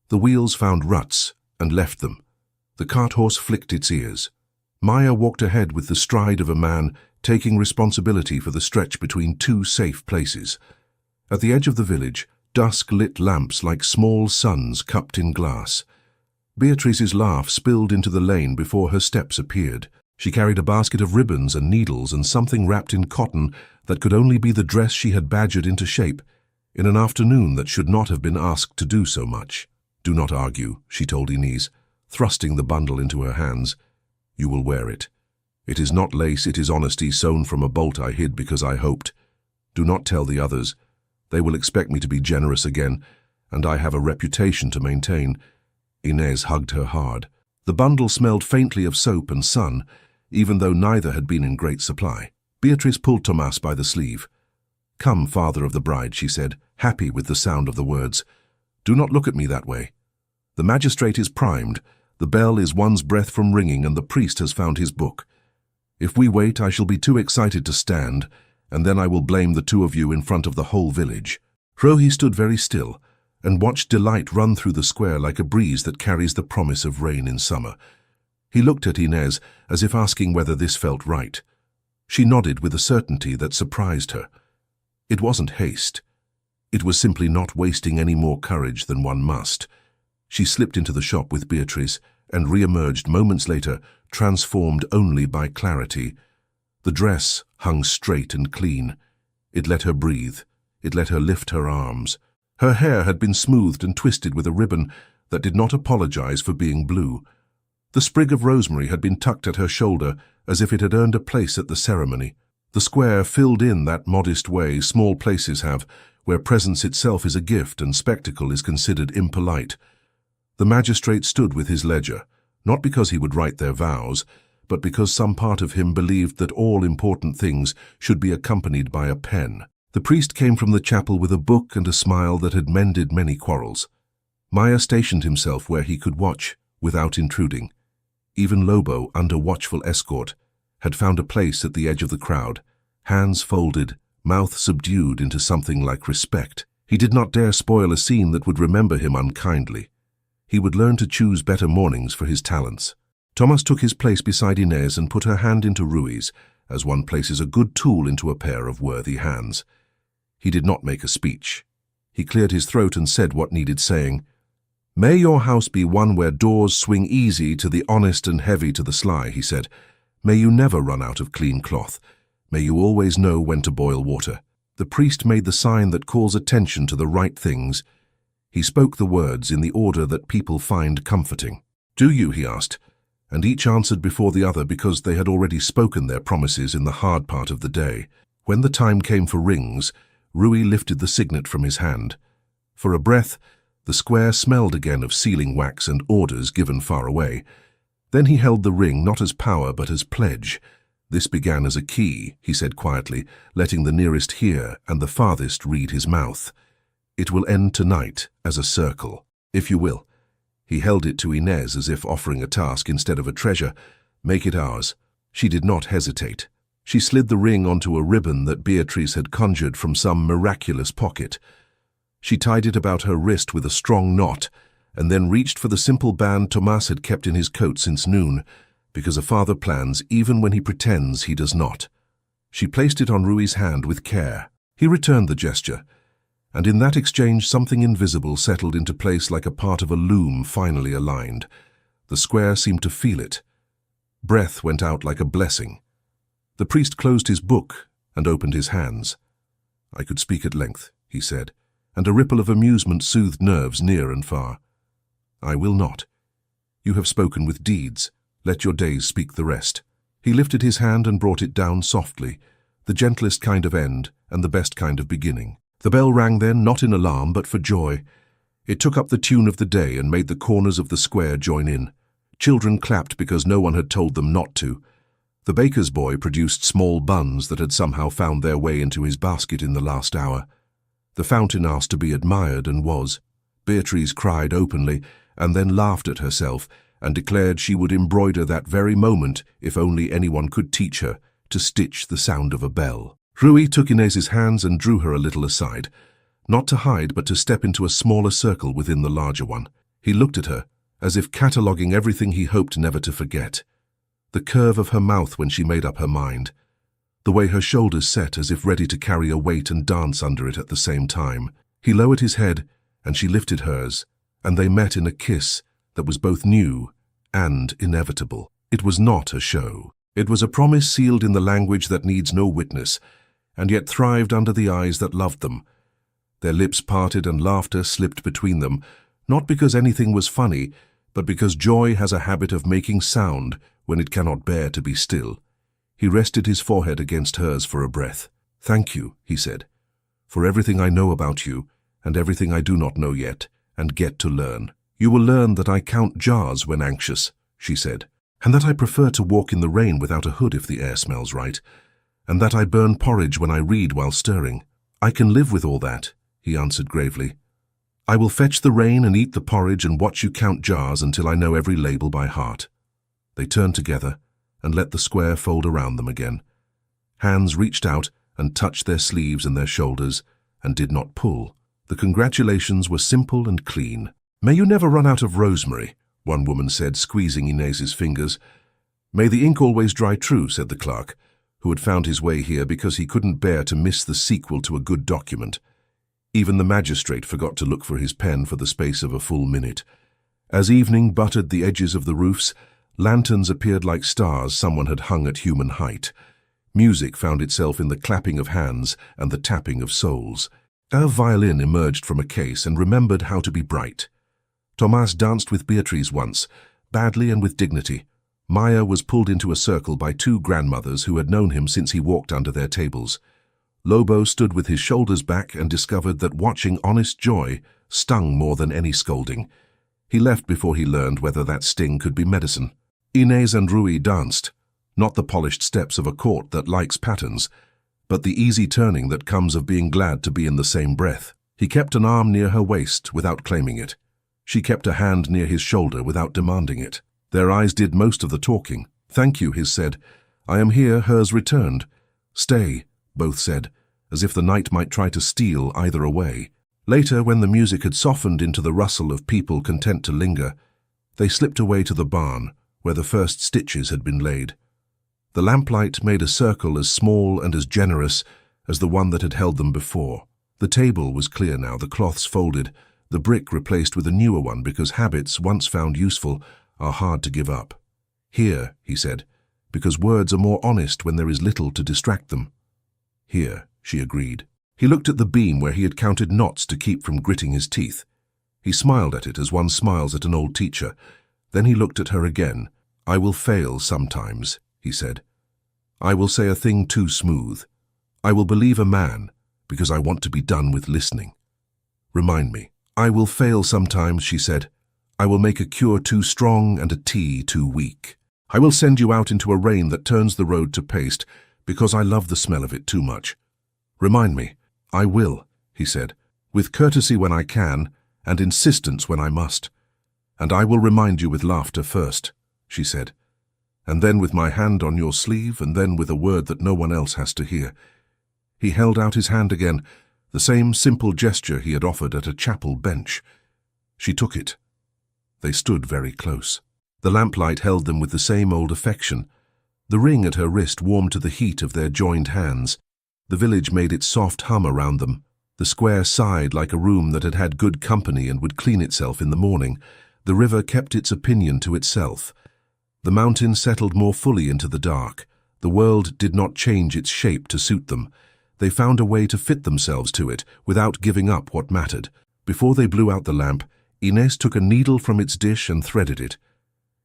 The wheels found ruts and left them. The cart horse flicked its ears. Maya walked ahead with the stride of a man taking responsibility for the stretch between two safe places. At the edge of the village, dusk lit lamps like small suns cupped in glass. Beatrice's laugh spilled into the lane before her steps appeared. She carried a basket of ribbons and needles and something wrapped in cotton that could only be the dress she had badgered into shape, in an afternoon that should not have been asked to do so much. "Do not argue," she told Inez, thrusting the bundle into her hands. "You will wear it. It is not lace, it is honesty sewn from a bolt I hid because I hoped. Do not tell the others. They will expect me to be generous again, and I have a reputation to maintain." Inez hugged her hard. The bundle smelled faintly of soap and sun, even though neither had been in great supply. Beatrice pulled Tomas by the sleeve. "Come, father of the bride," she said, happy with the sound of the words. "Do not look at me that way. The magistrate is primed, the bell is one's breath from ringing, and the priest has found his book. If we wait, I shall be too excited to stand, and then I will blame the two of you in front of the whole village." Rohi stood very still and watched delight run through the square like a breeze that carries the promise of rain in summer. He looked at Inez as if asking whether this felt right. She nodded with a certainty that surprised her. It wasn't haste. It was simply not wasting any more courage than one must. She slipped into the shop with Beatrice and re-emerged moments later, transformed only by clarity. The dress hung straight and clean. It let her breathe. It let her lift her arms. Her hair had been smoothed and twisted with a ribbon that did not apologize for being blue. The sprig of rosemary had been tucked at her shoulder as if it had earned a place at the ceremony. The square filled in that modest way small places have, where presence itself is a gift and spectacle is considered impolite. The magistrate stood with his ledger, not because he would write their vows, but because some part of him believed that all important things should be accompanied by a pen. The priest came from the chapel with a book and a smile that had mended many quarrels. Maya stationed himself where he could watch without intruding. Even Lobo, under watchful escort, had found a place at the edge of the crowd, hands folded, mouth subdued into something like respect. He did not dare spoil a scene that would remember him unkindly. He would learn to choose better mornings for his talents. Tomas took his place beside Inez and put her hand into Rui's, as one places a good tool into a pair of worthy hands. He did not make a speech. He cleared his throat and said what needed saying. "May your house be one where doors swing easy to the honest and heavy to the sly," he said. "May you never run out of clean cloth. May you always know when to boil water." The priest made the sign that calls attention to the right things. He spoke the words in the order that people find comforting. "Do you?" he asked, and each answered before the other because they had already spoken their promises in the hard part of the day. When the time came for rings, Rui lifted the signet from his hand. For a breath, the square smelled again of sealing wax and orders given far away. Then he held the ring not as power but as pledge. "This began as a key," he said quietly, letting the nearest hear and the farthest read his mouth. "It will end tonight as a circle, if you will." He held it to Inez as if offering a task instead of a treasure. "Make it ours." She did not hesitate. She slid the ring onto a ribbon that Beatrice had conjured from some miraculous pocket. She tied it about her wrist with a strong knot, and then reached for the simple band Tomas had kept in his coat since noon, because a father plans even when he pretends he does not. She placed it on Rui's hand with care. He returned the gesture, and in that exchange something invisible settled into place like a part of a loom finally aligned. The square seemed to feel it. Breath went out like a blessing. The priest closed his book and opened his hands. "I could speak at length," he said, and a ripple of amusement soothed nerves near and far. "I will not. You have spoken with deeds. Let your days speak the rest." He lifted his hand and brought it down softly, the gentlest kind of end and the best kind of beginning. The bell rang then, not in alarm but for joy. It took up the tune of the day and made the corners of the square join in. Children clapped because no one had told them not to. The baker's boy produced small buns that had somehow found their way into his basket in the last hour. The fountain asked to be admired and was. Beatrice cried openly and then laughed at herself and declared she would embroider that very moment if only anyone could teach her to stitch the sound of a bell. Rui took Inez's hands and drew her a little aside, not to hide but to step into a smaller circle within the larger one. He looked at her, as if cataloguing everything he hoped never to forget. The curve of her mouth when she made up her mind, the way her shoulders set as if ready to carry a weight and dance under it at the same time. He lowered his head, and she lifted hers, and they met in a kiss that was both new and inevitable. It was not a show. It was a promise sealed in the language that needs no witness, and yet thrived under the eyes that loved them. Their lips parted and laughter slipped between them, not because anything was funny, but because joy has a habit of making sound when it cannot bear to be still. He rested his forehead against hers for a breath. "Thank you," he said, "for everything I know about you, and everything I do not know yet, and get to learn. You will learn that I count jars when anxious," she said, "and that I prefer to walk in the rain without a hood if the air smells right, and that I burn porridge when I read while stirring. I can live with all that," he answered gravely. "I will fetch the rain and eat the porridge and watch you count jars until I know every label by heart." They turned together and let the square fold around them again. Hands reached out and touched their sleeves and their shoulders and did not pull. The congratulations were simple and clean. "May you never run out of rosemary," one woman said, squeezing Inez's fingers. "May the ink always dry true," said the clerk, who had found his way here because he couldn't bear to miss the sequel to a good document. Even the magistrate forgot to look for his pen for the space of a full minute. As evening buttered the edges of the roofs, lanterns appeared like stars someone had hung at human height. Music found itself in the clapping of hands and the tapping of soles. A violin emerged from a case and remembered how to be bright. Tomás danced with Beatriz once, badly and with dignity. Maya was pulled into a circle by two grandmothers who had known him since he walked under their tables. Lobo stood with his shoulders back and discovered that watching honest joy stung more than any scolding. He left before he learned whether that sting could be medicine. Inez and Rui danced, not the polished steps of a court that likes patterns, but the easy turning that comes of being glad to be in the same breath. He kept an arm near her waist without claiming it. She kept a hand near his shoulder without demanding it. Their eyes did most of the talking. "Thank you," his said. "I am here," hers returned. "Stay," both said, as if the night might try to steal either away. Later, when the music had softened into the rustle of people content to linger, they slipped away to the barn, where the first stitches had been laid. The lamplight made a circle as small and as generous as the one that had held them before. The table was clear now, the cloths folded, the brick replaced with a newer one because habits, once found useful, are hard to give up. "Here," he said, "because words are more honest when there is little to distract them." "Here," she agreed. He looked at the beam where he had counted knots to keep from gritting his teeth. He smiled at it as one smiles at an old teacher. Then he looked at her again. "I will fail sometimes," he said. "I will say a thing too smooth. I will believe a man because I want to be done with listening. Remind me." "I will fail sometimes," she said. "I will make a cure too strong and a tea too weak. I will send you out into a rain that turns the road to paste because I love the smell of it too much. Remind me." "I will," he said, "with courtesy when I can and insistence when I must. And I will remind you with laughter first," she said, "and then with my hand on your sleeve, and then with a word that no one else has to hear." He held out his hand again, the same simple gesture he had offered at a chapel bench. She took it. They stood very close. The lamplight held them with the same old affection. The ring at her wrist warmed to the heat of their joined hands. The village made its soft hum around them. The square sighed like a room that had had good company and would clean itself in the morning. The river kept its opinion to itself. The mountain settled more fully into the dark. The world did not change its shape to suit them. They found a way to fit themselves to it without giving up what mattered. Before they blew out the lamp, Inez took a needle from its dish and threaded it.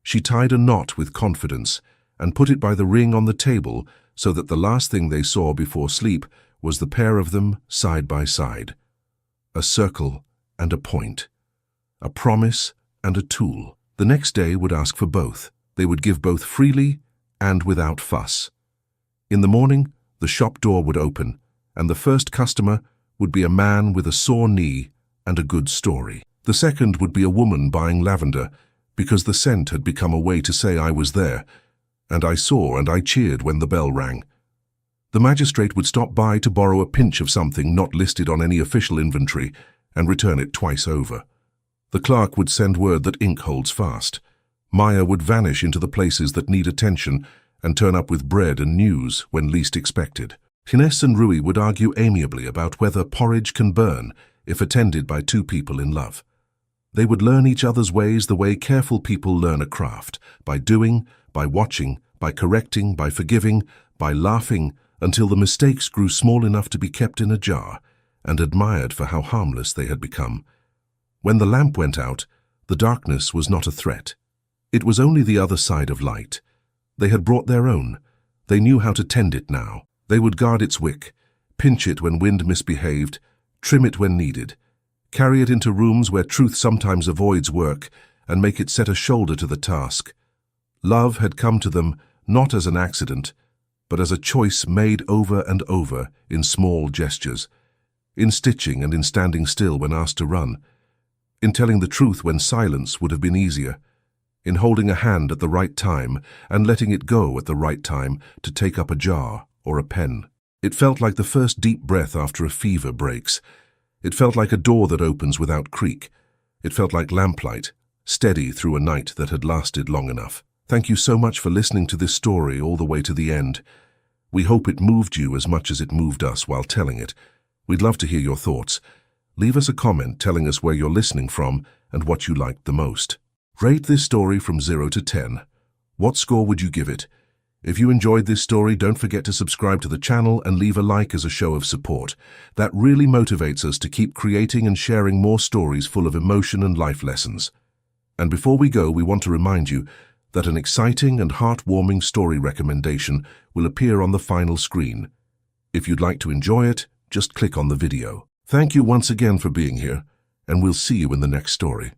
She tied a knot with confidence and put it by the ring on the table so that the last thing they saw before sleep was the pair of them side by side. A circle and a point. A promise and a tool. The next day would ask for both. They would give both freely and without fuss. In the morning, the shop door would open, and the first customer would be a man with a sore knee and a good story. The second would be a woman buying lavender, because the scent had become a way to say I was there, and I saw and I cheered when the bell rang. The magistrate would stop by to borrow a pinch of something not listed on any official inventory and return it twice over. The clerk would send word that ink holds fast. Maya would vanish into the places that need attention, and turn up with bread and news when least expected. Ines and Rui would argue amiably about whether porridge can burn if attended by two people in love. They would learn each other's ways the way careful people learn a craft, by doing, by watching, by correcting, by forgiving, by laughing, until the mistakes grew small enough to be kept in a jar and admired for how harmless they had become. When the lamp went out, the darkness was not a threat. It was only the other side of light. They had brought their own. They knew how to tend it now. They would guard its wick, pinch it when wind misbehaved, trim it when needed, carry it into rooms where truth sometimes avoids work, and make it set a shoulder to the task. Love had come to them not as an accident, but as a choice made over and over in small gestures, in stitching and in standing still when asked to run, in telling the truth when silence would have been easier, in holding a hand at the right time and letting it go at the right time to take up a jar or a pen. It felt like the first deep breath after a fever breaks. It felt like a door that opens without creak. It felt like lamplight, steady through a night that had lasted long enough. Thank you so much for listening to this story all the way to the end. We hope it moved you as much as it moved us while telling it. We'd love to hear your thoughts. Leave us a comment telling us where you're listening from and what you liked the most. Rate this story from 0 to 10. What score would you give it? If you enjoyed this story, don't forget to subscribe to the channel and leave a like as a show of support. That really motivates us to keep creating and sharing more stories full of emotion and life lessons. And before we go, we want to remind you that an exciting and heartwarming story recommendation will appear on the final screen. If you'd like to enjoy it, just click on the video. Thank you once again for being here, and we'll see you in the next story.